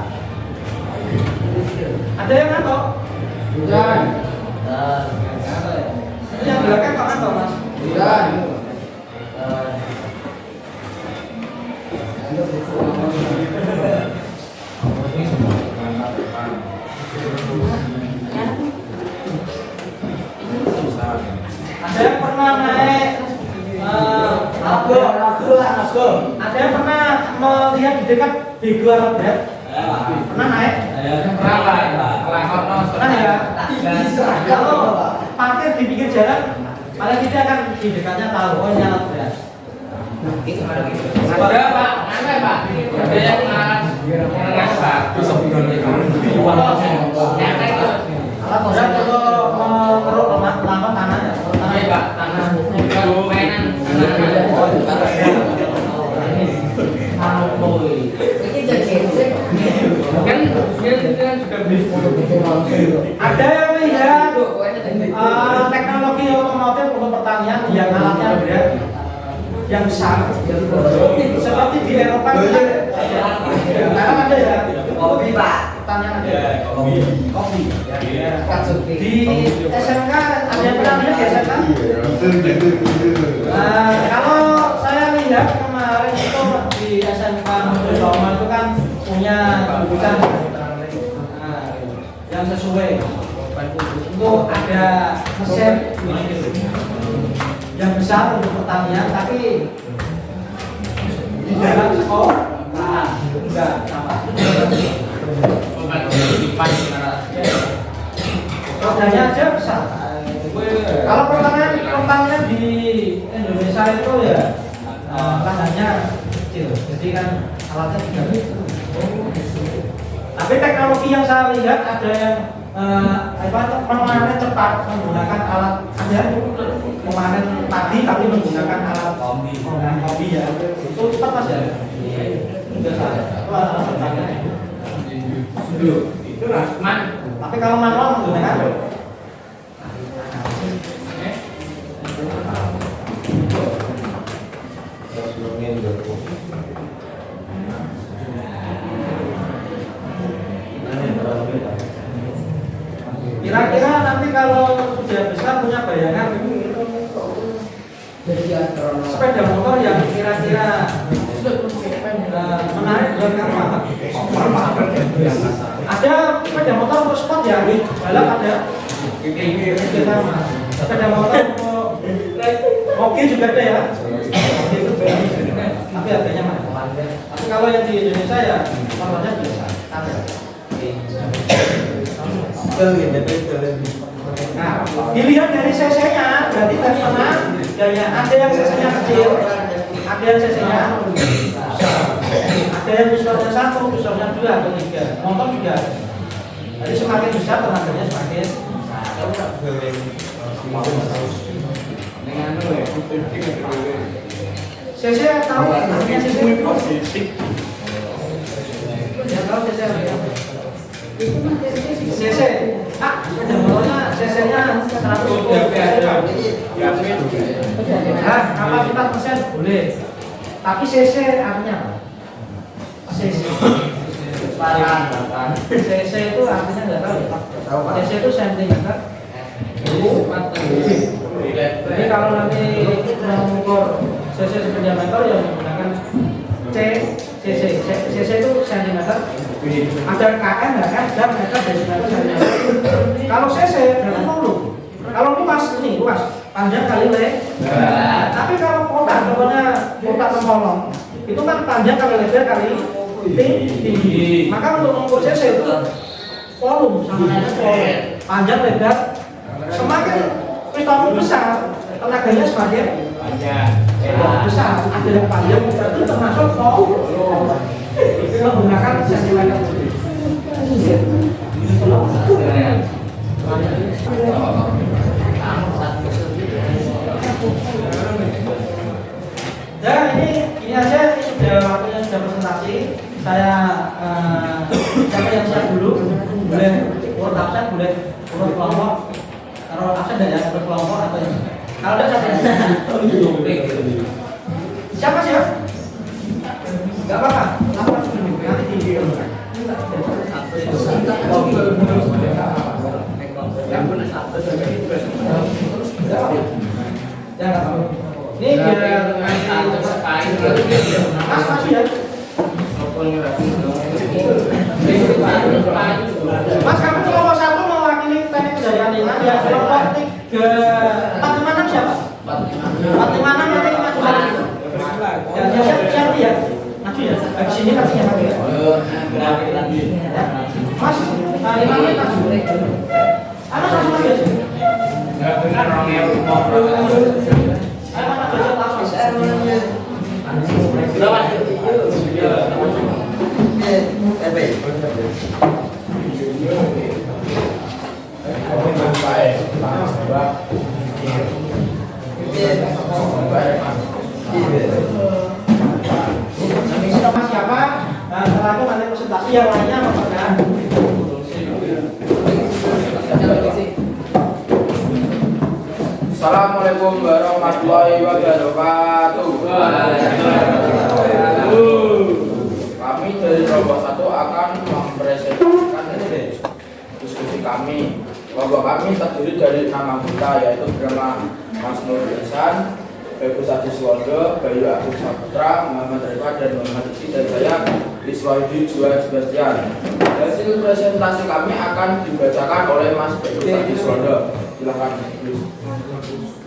S1: Ada yang ngantuk? Bukan. Ini yang belakang kok ngantuk Mas? Bukan. Ada yang pernah naik ada yang pernah melihat di dekat Bego alat berat? Pernah naik? Pernah ya? Kalau parkir di pinggir jalan, paling tidak akan di dekatnya tahu oh ini alat berat.
S2: Ada Pak, ada Pak. Ada yang menengah Pak.
S1: Alat berat kalau mengeruk lambat tanah ya?
S2: Iya Pak, tanah mainan
S1: Ada yang lihat teknologi otomotif untuk pertanian yang alatnya berat yang besar seperti di Eropa sekarang ada ya kopi Pak pertanian ada kopi di SMK ada yang pernah lihat di SMK kalau saya lihat kemarin itu di SMK Roma itu kan punya jurusan yang sesuai untuk ada mesin yang besar untuk pertanian tapi di dalam sekolah enggak sama rodanya aja besar. Kalau pertanian di Indonesia itu ya lahannya kecil jadi kan alatnya juga kecil. Tapi teknologi yang saya lihat ada yang memanen cepat menggunakan alat ada memanen padi tapi menggunakan alat kombi ya itu cepat Mas ya. Enggak salah. Itu Rasman. Tapi kalau manual menggunakan kira-kira nanti kalau sudah besar punya bayangan sepeda motor yang kira-kira menarik buat kamu ada sepeda motor untuk sport ya balap ada sepeda motor mobil juga ada ya tapi harganya mahal tapi kalau yang di Indonesia ya motornya biasa ada. Nah, dilihat dari cc-nya, berarti tadi mana gaya ada yang cc-nya kecil, ada yang cc-nya ada yang pisaunya 1, pisaunya 2 atau 3, motor juga. Jadi semakin besar tenaganya semakin cc tahu artinya cc? Ya tahu cc CC, sepeda motornya CC-nya 100 nah, kapasitas mesin boleh tapi CC artinya apa? CC CC itu artinya nggak tahu ya? CC itu centimeter Jadi kalau nanti mengukur cc sepeda meter ya menggunakan cc itu sentimeter. Ada km, dan meter, desimeter, sentimeter. Kalau cc berarti volume. Kalau luas ini luas, panjang kali lebar. Tapi kalau kotak, contohnya kotak pemolong, itu kan panjang kali lebar kali tinggi. Maka untuk mengukur cc itu volume sama dengan volume, panjang lebar. Semakin piston besar, tenaganya semakin besar. Ada yang panjang itu termasuk volume. Menggunakan sentimeter. Ya ini aja, ini sudah waktunya sudah presentasi. Saya siapa yang siap dulu boleh urut absen, boleh urut kelompok. Kalau absen dan ya urut kelompok atau kalau ada siapa siap? Gak apa-apa, laporan dulu nanti tinggi. Ini biar Mas masih ya. Mas kamu kelompok 1 mewakili teknik kendaraan ringan ya. Kelompok 3 456 siapa? 456 nanti maju lagi. Ya siap ya. Maju ya. Habis ini pastinya pakai ya. Mas, 5 menit maju. Ayo langsung aja sih.
S2: Enggak benar orang yang mau.
S1: Siapa? Setelah itu nanti presentasi yang lainnya memperkenalkan.
S2: Assalamualaikum warahmatullahi wabarakatuh. Kami dari kelompok 1 akan mempresentasikan diskusi kami. Kelompok kami terdiri dari 6 anggota, yaitu bernama Mas Nur Ihsan, Bagus Adi Swardo, Bayu Agus Saputra, Muhammad Rifat, dan Muhammad Isi, dan saya Iswahidi Jual Sebastian. Hasil presentasi kami akan dibacakan oleh Mas Bagus Adi Swardo. Silakan.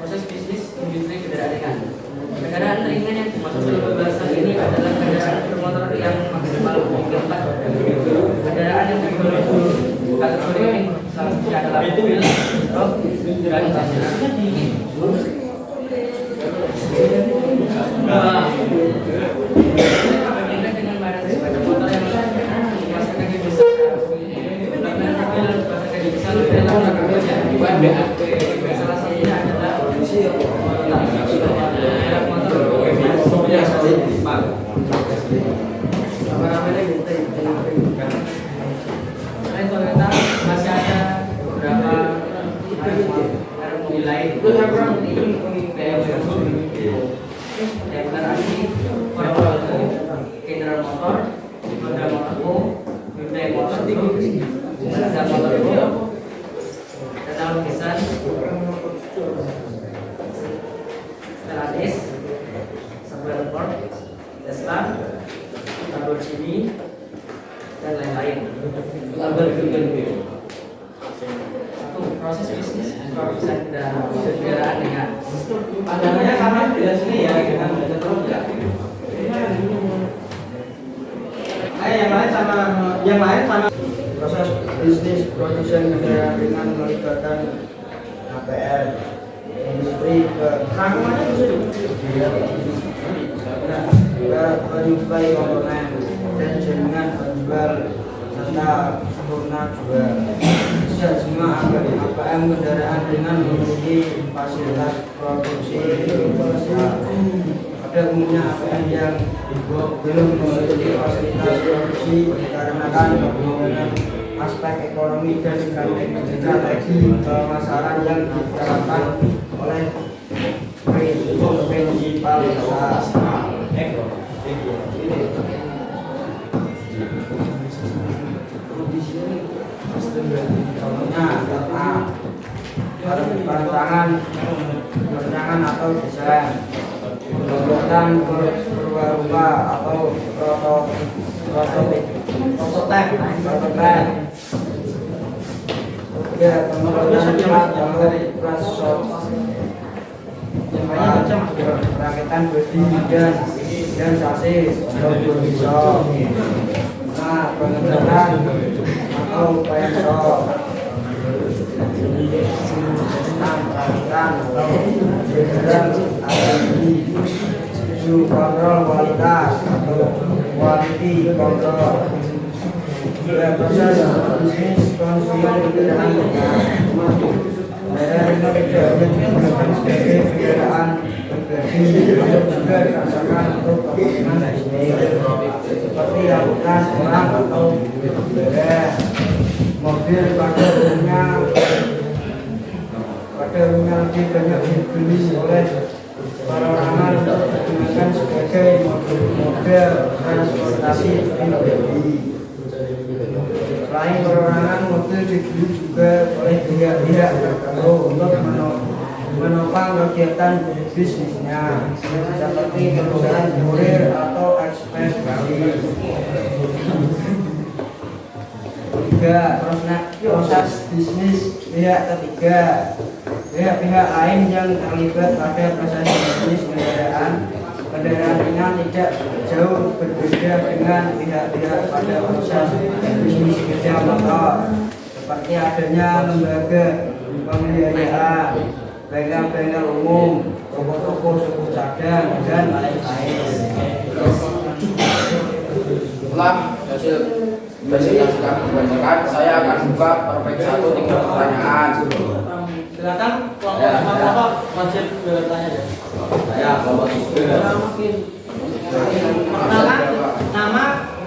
S9: Proses bisnis industri kendaraan ringan. Kendaraan ringan yang dimaksud dalam pembahasan ini adalah kendaraan bermotor yang maksimal memiliki 4 roda. Kendaraan yang tergolong kategori ini salah satunya adalah mobil, truk, dan bus. Berbeda dengan barang sepeda motor yang dipasang kaki besar, salah satunya adalah selain Toyota masih ada beberapa mobil lain General Motor, Honda Motor, Hyundai Motor, Mazda Motor, Renault Nissan, Stellantis, Chevrolet, Tesla, Lamborghini, dan lain-lain. Satu, proses bisnis produksi kendaraan dengan
S1: Pandangannya sama tidak sini ya, dengan belajar terus enggak? Yang lain sama.
S10: Proses bisnis produksi kendaraan ringan melibatkan APR, industri
S1: Rangkumannya dulu.
S10: penyuplai komponen dan jaringan penjual serta sempurna jual. Tidak semua APM kendaraan ringan memiliki fasilitas produksi Indonesia. Pada umumnya APM yang belum memiliki fasilitas produksi dikarenakan pembangunan aspek ekonomi dan strategi pemasaran yang diterapkan oleh prinsipal usaha. Contohnya perancangan atau desain, pembuatan perwarupa atau prototipe, ya pembuatan plat atau workshop, perakitan bodi dan sasis atau bodi shop, nah pengejaran atau paint shop, perakitan atau pembuatan suhu kontrol kualitas atau quality control, proses bisnis konsumen kendaraan tidak digunakan sebagai kendaraan pribadi atau juga dirasakan untuk kepentingan bisnis seperti angkutan orang atau barang. Mobil pada umumnya lebih banyak dibeli oleh perorangan untuk digunakan sebagai model transportasi pribadi. Selain perorangan, mobil dibeli juga oleh pihak-pihak tertentu untuk menopang kegiatan bisnisnya seperti perusahaan kurir atau ekspedisi. Proses bisnis pihak ketiga, pihak-pihak lain yang terlibat pada proses bisnis kendaraan ringan tidak jauh berbeda dengan pihak-pihak pada proses bisnis sepeda motor, seperti adanya lembaga pembiayaan, bengkel-bengkel umum, toko-toko suku cadang, dan lain-lain.
S2: Setelah hasil presentasi kami dibacakan, saya akan buka perfect 1 3 pertanyaan.
S1: Silakan kelompok wajib bertanya ya.
S2: Saya Bapak
S1: Perkenalan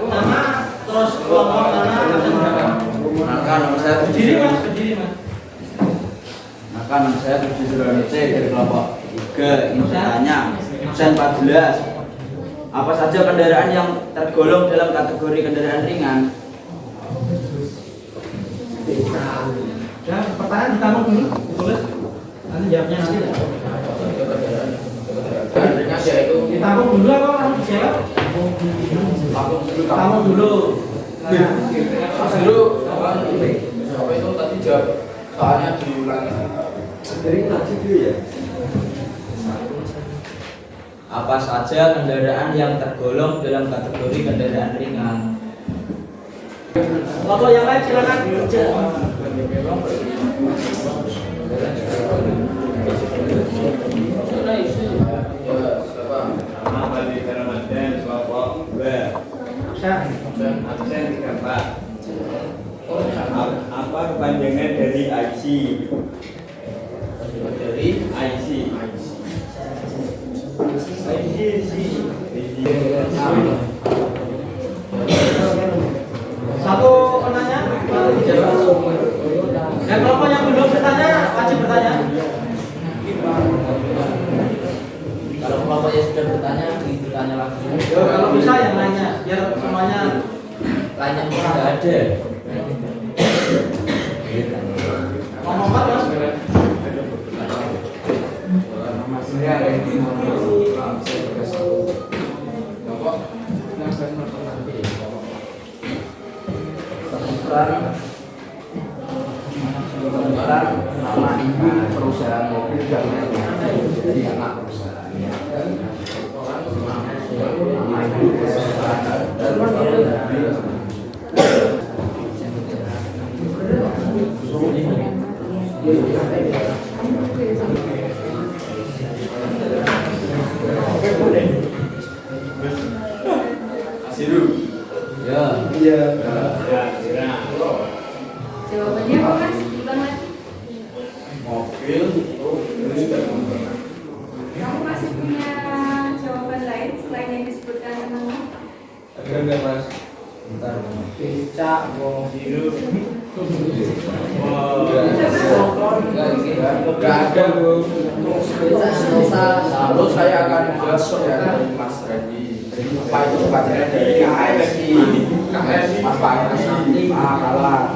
S1: nama terus kelompok
S2: nama saya
S1: berdiri mas.
S2: nama saya Tujuh Suranece dari kelompok 3. Ini pertanyaan absen 14. Apa saja kendaraan yang tergolong dalam kategori kendaraan ringan?
S1: Ya, pertanyaan ditaruh dulu, ditulis. Nanti jawabnya nanti ya.
S2: Ringan yaitu
S1: Ditaruh dulu apa langsung dijawab? Taruh dulu.
S2: dulu apa itu tadi jawab soalnya diulangi.
S3: Dari ngaji dulu ya.
S2: Apa saja kendaraan yang tergolong dalam kategori kendaraan ringan?
S1: Kelompok yang lain silakan.
S11: Absen 34. Apa kepanjangan dari IC?
S2: Dari
S11: IC.
S1: Satu penanya, baru dijawab. Dan kelompok yang belum bertanya, wajib bertanya.
S9: Kalau kelompoknya sudah bertanya, ditanya lagi.
S1: Kalau bisa yang lainnya, biar semuanya
S9: Lainnya nggak ada.
S1: ngomong mas.
S2: Nama ibu perusahaan mobil dan jadi anak perusahaan. Nama ibu perusahaan Asiru.
S9: Ya.
S11: Iya.
S4: Jawabannya apa mas? Ulang lagi.
S2: Mobil itu
S4: Kamu masih punya jawaban lain selain yang disebutkan temanmu?
S11: Ada enggak Mas? Bentar.
S1: Becak, mobil.
S2: Enggak ada Bu. Lalu saya akan jawab ya dari Mas Randy. Apa itu kepanjangan dari KSI? KSI Mas Panas nanti kalah.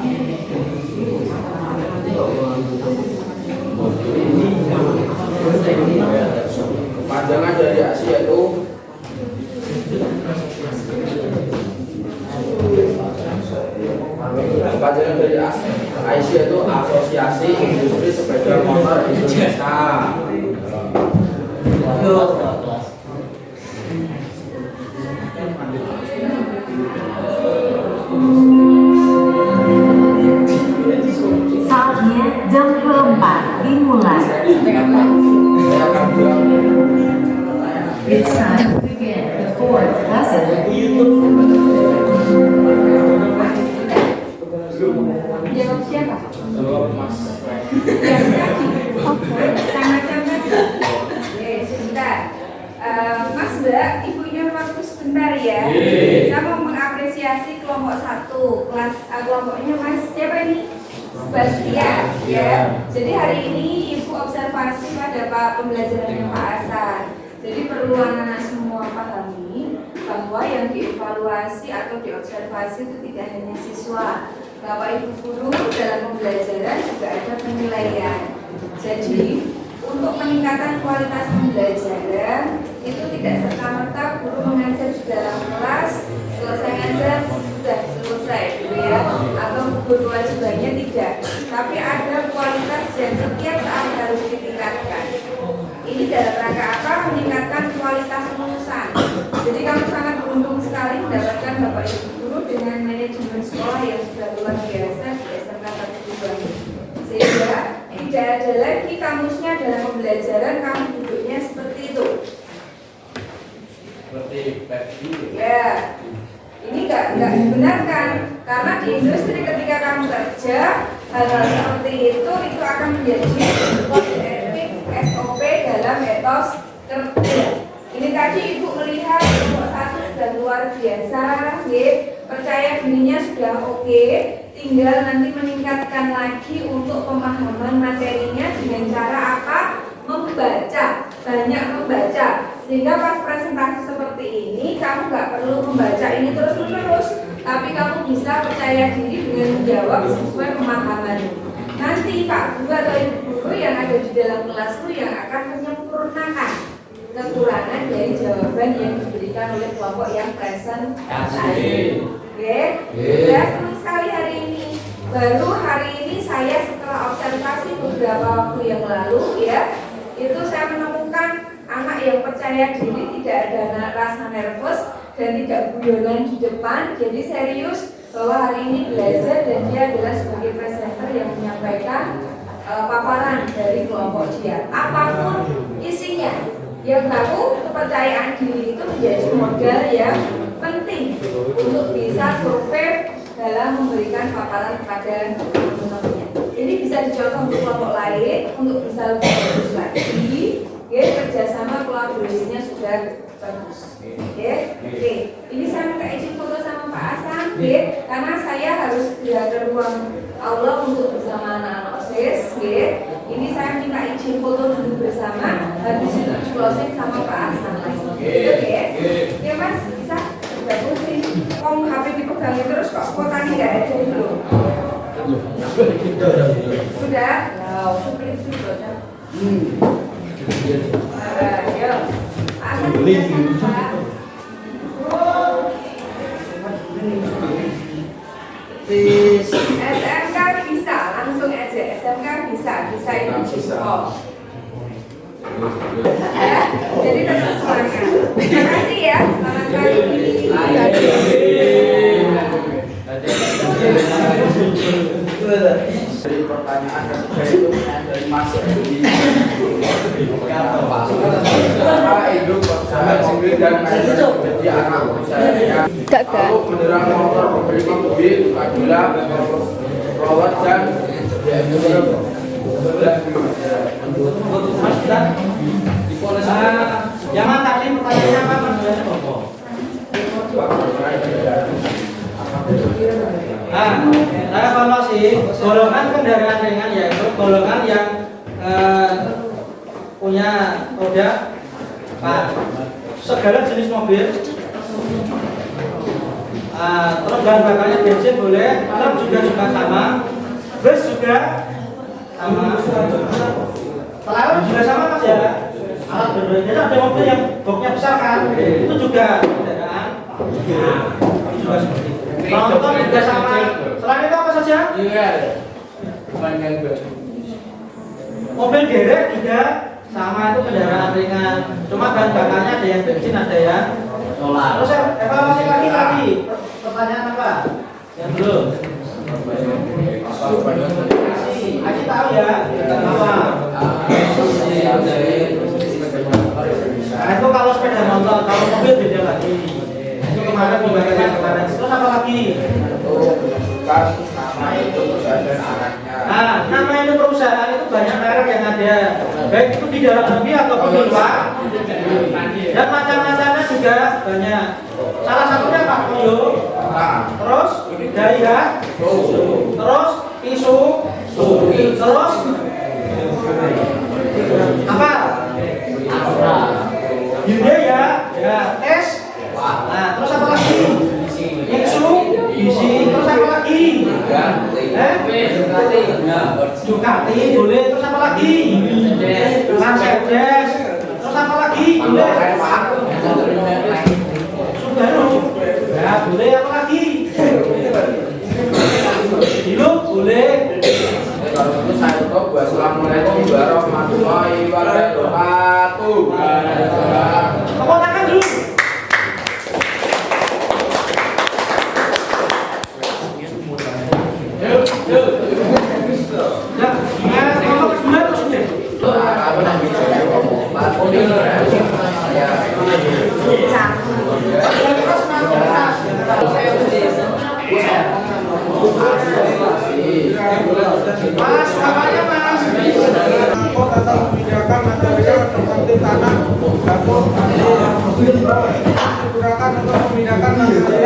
S6: dimulai.
S2: Saya akan bilang
S6: It's time to begin the fourth lesson.
S4: Jawab siapa?
S2: jawab Mas.
S4: Sama-sama. Oke, sebentar. Mas Mbak, ibunya waktu sebentar ya. Kita mau mengapresiasi kelompok 1. Kelompoknya Mas siapa ini? Sebastian ya. Jadi hari ini Ibu observasi pada pembelajarannya Pak Hasan. Jadi perlu anak-anak semua pahami bahwa yang dievaluasi atau diobservasi itu tidak hanya siswa. Bapak Ibu guru dalam pembelajaran juga ada penilaian. Jadi untuk peningkatan kualitas pembelajaran itu tidak serta-merta guru mengajar di dalam kelas, selesai ngajar sudah selesai gitu ya, atau kewajibannya tidak, tapi ada kualitas yang setiap saat harus ditingkatkan. Ini dalam rangka apa? Meningkatkan kualitas lulusan. Jadi kamu sangat beruntung sekali mendapatkan Bapak Ibu guru dengan manajemen sekolah yang sudah luar biasa di SMK Tadulako. Sehingga tidak ada lagi kamusnya dalam pembelajaran kamu duduknya seperti itu.
S2: Seperti tadi.
S4: Ya, ini nggak dibenarkan karena di industri ketika kamu kerja hal-hal seperti itu akan menjadi kode etik SOP dalam etos kerja. Ini tadi Ibu melihat kelompok 1 sudah luar biasa, percaya dirinya sudah oke. Tinggal nanti meningkatkan lagi untuk pemahaman materinya dengan cara apa? Membaca, banyak membaca. Sehingga pas presentasi seperti ini, kamu nggak perlu membaca ini terus-menerus, tapi kamu bisa percaya diri dengan menjawab sesuai pemahaman. Nanti Pak Guru atau Ibu Guru yang ada di dalam kelasmu yang akan menyempurnakan kekurangan dari jawaban yang diberikan oleh kelompok yang presentasi. Oke, saya senang sekali hari ini. Baru hari ini saya setelah observasi beberapa waktu yang lalu ya, itu saya menemukan anak yang percaya diri, tidak ada rasa nervous dan tidak guyonan di depan, jadi serius bahwa hari ini belajar dan dia adalah sebagai presenter yang menyampaikan paparan dari kelompok dia. Apapun isinya, yang tahu kepercayaan diri itu menjadi modal yang penting untuk bisa survei dalam memberikan paparan kepada teman-temannya. Ini bisa dicontoh untuk kelompok lain untuk bisa lebih bagus lagi. Kerjasama kolaborasinya sudah bagus. Oke. Ini saya minta izin foto sama Pak Hasan, karena saya harus ke ruang aula untuk bersama anak-anak OSIS. Ini saya minta izin foto dulu bersama, habis itu closing sama Pak Hasan lagi. Oke, Mas, bisa gabung sini. Om HP dipegangin terus kok fotonya nggak ada dulu. Sudah? Sudah itu saja. Ayo, Hasan bersama. SMK bisa, langsung aja. SMK bisa itu oh. Ya, jadi tetap semangat. Terima kasih ya, selamat pagi.
S2: Dari pertanyaan ketiga itu dari Mas Edi. Bapak Ibu sendiri dan jadi anak saya. Lalu kendaraan motor memberi mobil adalah rawat dan
S1: Jangan tadi pertanyaannya apa? Saya evaluasi golongan kendaraan ringan yaitu golongan yang punya roda 4, segala jenis mobil, terus bahan bakarnya bensin boleh, truk juga sama, bus juga sama, pelaut juga sama Mas ya. Alat berbeda, jadi ada mobil yang boxnya besar kan, itu juga kendaraan, itu juga seperti itu. Nonton juga sama. Selain itu apa saja?
S2: Iya.
S1: Mobil derek juga sama, itu kendaraan ringan. Cuma bahan bakarnya ada yang bensin, ada yang solar. Terus evaluasi lagi tadi. Pertanyaan apa? Yang belum. Aji tahu ya? Apa? kemarin di bagian kemarin. Terus apa lagi?
S2: Kan nama itu perusahaan dan anaknya.
S1: Nah, nama itu perusahaan itu banyak merek yang ada, baik itu di dalam negeri ataupun di luar. Dan macam-macamnya juga banyak. Salah satunya Pak Koyo, terus Daya, terus Isu, terus apa? Hyundai ya, S. Nah, terus apa lagi? Iksu, Bisi, terus apa lagi? Ducati, boleh. Terus apa lagi? Mercedes. Terus apa lagi? Boleh. Subaru. Ya, boleh. Apa lagi? Hilux, boleh.
S2: Kalau itu saya tutup. Wassalamualaikum warahmatullahi wabarakatuh.
S1: Tepuk tangan dulu. Mas, kabarnya Mas?
S10: Tentang kebijakan material seperti tanah, dapur, digunakan untuk memindahkan material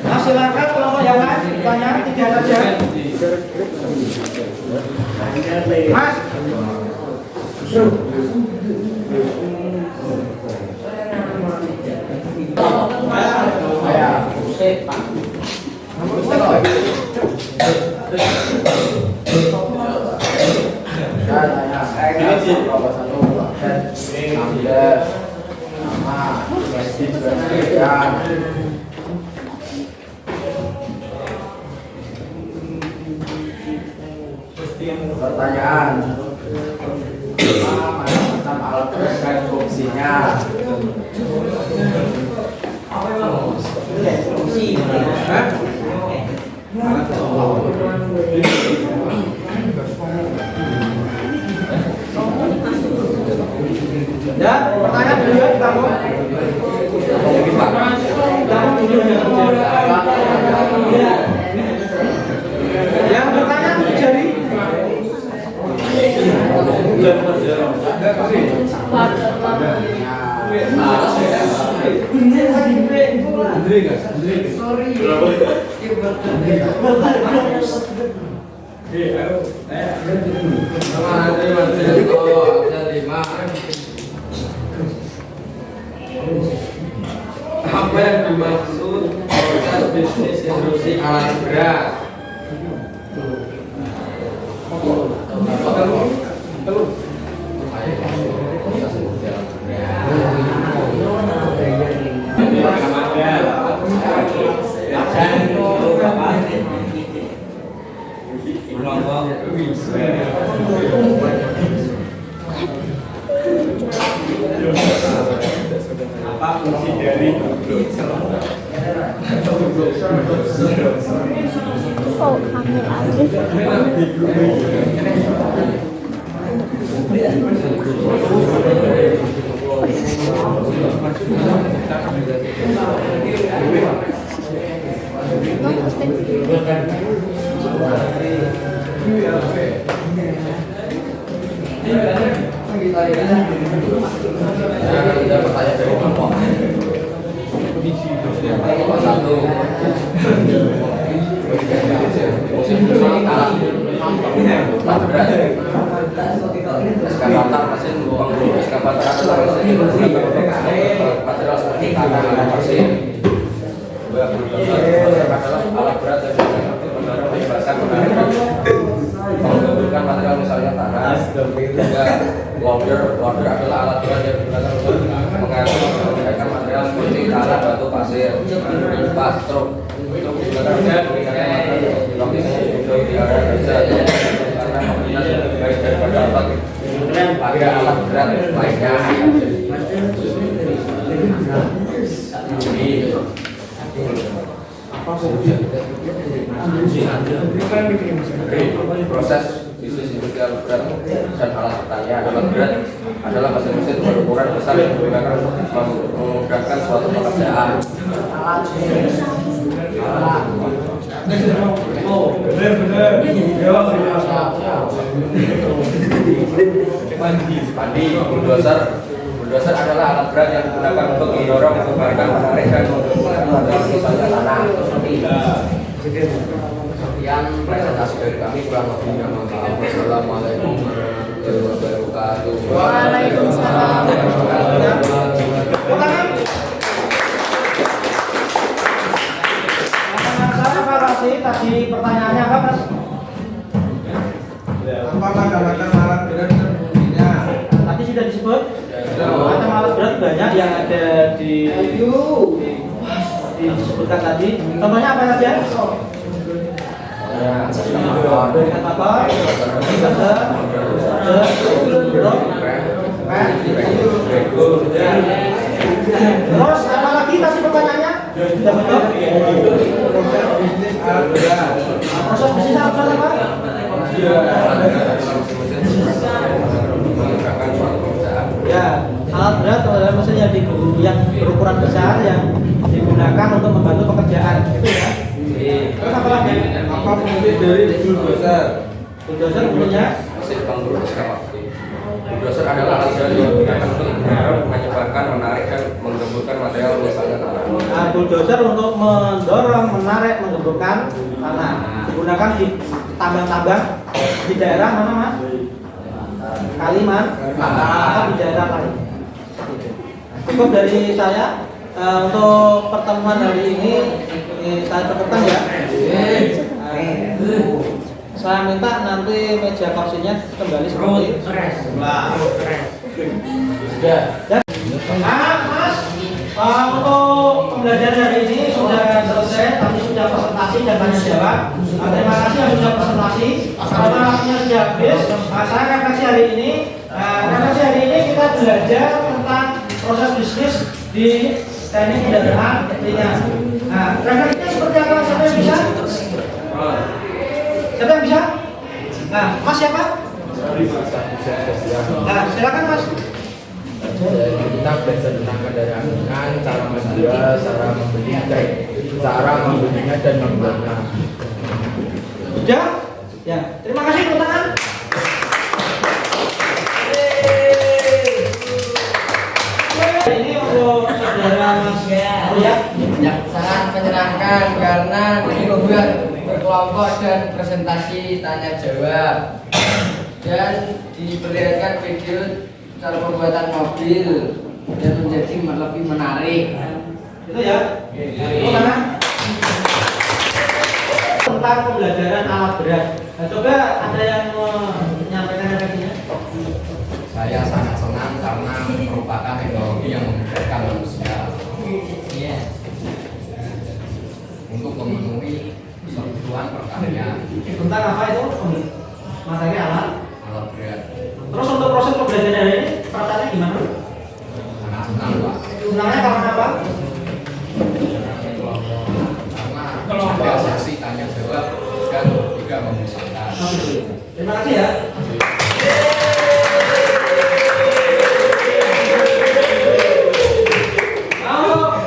S1: Nah, silakan kalau mau yang lain pertanyaan 3 saja. Mas.
S2: Pertanyaan, macam alat berat dan fungsinya?
S1: Ya, pertanyaan beliau kamu. Yang bertanya tujuh jari.
S11: Apa yang dimaksud proses bisnis industri alat berat? Apa fungsi dari
S2: Ada pertanyaan dari kelompok. Kelompok 1. Alat berat. Eskavator mesin pengukur eskavator adalah mesin yang menggunakan material seperti tanah dan pasir. Adalah alat berat yang digunakan untuk mendorong pembebasan menggunakan material misalnya tanah. Loader adalah alat berat yang digunakan untuk mengangkut material seperti tanah, batu, pasir. Pas truk itu digunakan untuk meningkatkan material logisnya juga di area kerja karena mobilitas lebih baik daripada alat berat lainnya. Proses bisnis industrial berat dan alat pertanian. Alat berat adalah mesin-mesin berukuran besar yang digunakan untuk memudahkan suatu pekerjaan. Pandi, bulldozer adalah alat berat yang digunakan untuk mendorong, membalikan, menarik dan menggembungkan misalnya tanah. Sekian presentasi dari kami, kurang lebihnya mohon maaf. Wassalamualaikum warahmatullahi wabarakatuh.
S5: Waalaikumsalam.
S1: Tadi pertanyaannya apa, Mas?
S10: Apa macam-macam alat berat dan fungsinya?
S1: Tadi sudah disebut. Macam alat berat banyak yang ada disebutkan tadi. Contohnya apa saja? Terus apa lagi tadi pertanyaannya? Sudah betul? Proses bisnis alat berat apa? Ya, alat berat adalah mesin yang berukuran besar yang digunakan untuk membantu pekerjaan, gitu ya. Terus apa lagi?
S10: Apa fungsi dari bulldozer?
S1: Bulldozer fungsinya
S2: mesin penggerus eskavator. Bulldozer adalah alat berat yang digunakan untuk mendorong, menyebarkan, menarik dan menggemburkan material misalnya tanah.
S1: Nah, bulldozer untuk mendorong, menarik, menggemburkan tanah digunakan di tambang-tambang di daerah mana, Mas? Kalimantan atau di daerah lain. Cukup dari saya untuk pertemuan hari ini saya cukupkan ya. Saya minta nanti meja kursinya kembali seperti sudah. Mas, untuk pembelajaran hari ini sudah selesai. Tadi sudah presentasi dan tanya jawab. Terima kasih yang sudah presentasi. Karena waktunya sudah habis, saya refleksi hari ini. Refleksi hari ini kita belajar tentang proses bisnis di teknik kendaraan ringan. Nah, refleksinya seperti apa? Siapa yang bisa? Siapa yang bisa? Nah, Mas siapa? Nah, silakan Mas.
S2: Jadi kita belajar tentang kendaraan ringan, cara Kedua, cara membelinya dan membuatnya.
S1: Sudah? Ya, terima kasih tepuk tangan. Ini untuk saudara Mas ya.
S9: Sangat menyenangkan karena dibuat berkelompok dan presentasi tanya jawab dan diperlihatkan video cara pembuatan mobil dan menjadi lebih menarik.
S1: Itu ya. Tepuk tangan. Tentang pembelajaran alat berat. Nah, coba ada yang menyampaikan reaksinya?
S11: Saya sangat senang karena merupakan teknologi yang memudahkan manusia untuk memenuhi kebutuhan perkarya
S1: Tentang apa itu? Materi alat.
S11: alat berat.
S1: Terus untuk proses pembelajaran ini perasaannya gimana?
S11: Sangat senang Pak,
S1: Senangnya karena apa?
S11: karena ada sesi tanya jawab dan juga memusahkan.
S1: Terima kasih ya.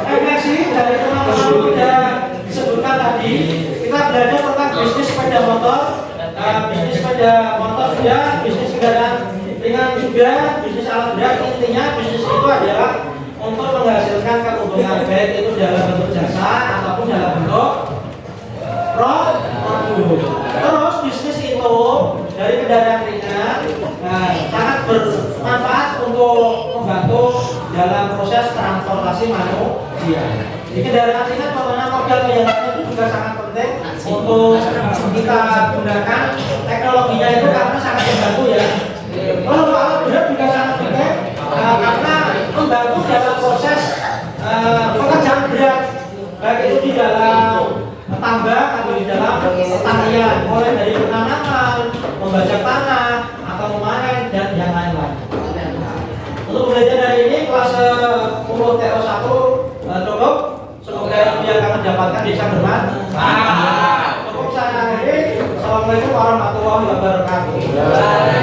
S1: Refleksi dari teman-teman sudah disebutkan tadi, kita belajar tentang bisnis sepeda motor, bisnis sepeda motor sudah, bisnis kendaraan ringan sudah, bisnis alat berat. Intinya bisnis itu adalah untuk menghasilkan keuntungan baik itu dalam bentuk jasa ataupun dalam bentuk produk. Terus bisnis itu dari kendaraan ringan sangat bermanfaat untuk membantu dalam proses transportasi manusia. Di kendaraan ringan penggunaan modal penjelasannya itu juga sangat penting untuk kita gunakan teknologinya itu karena sangat membantu ya. Kalau alat berat juga sangat penting karena membantu dalam proses pekerjaan berat, baik itu di dalam tambang atau di dalam pertanian, mulai dari penanaman, membajak tanah atau memanen dan yang lain-lain. Untuk belajar dari ini kelas 10 TO1 cukup. Semoga ilmu yang kami dapatkan bisa bermanfaat. Cukup saya akhiri. Assalamualaikum warahmatullahi wabarakatuh.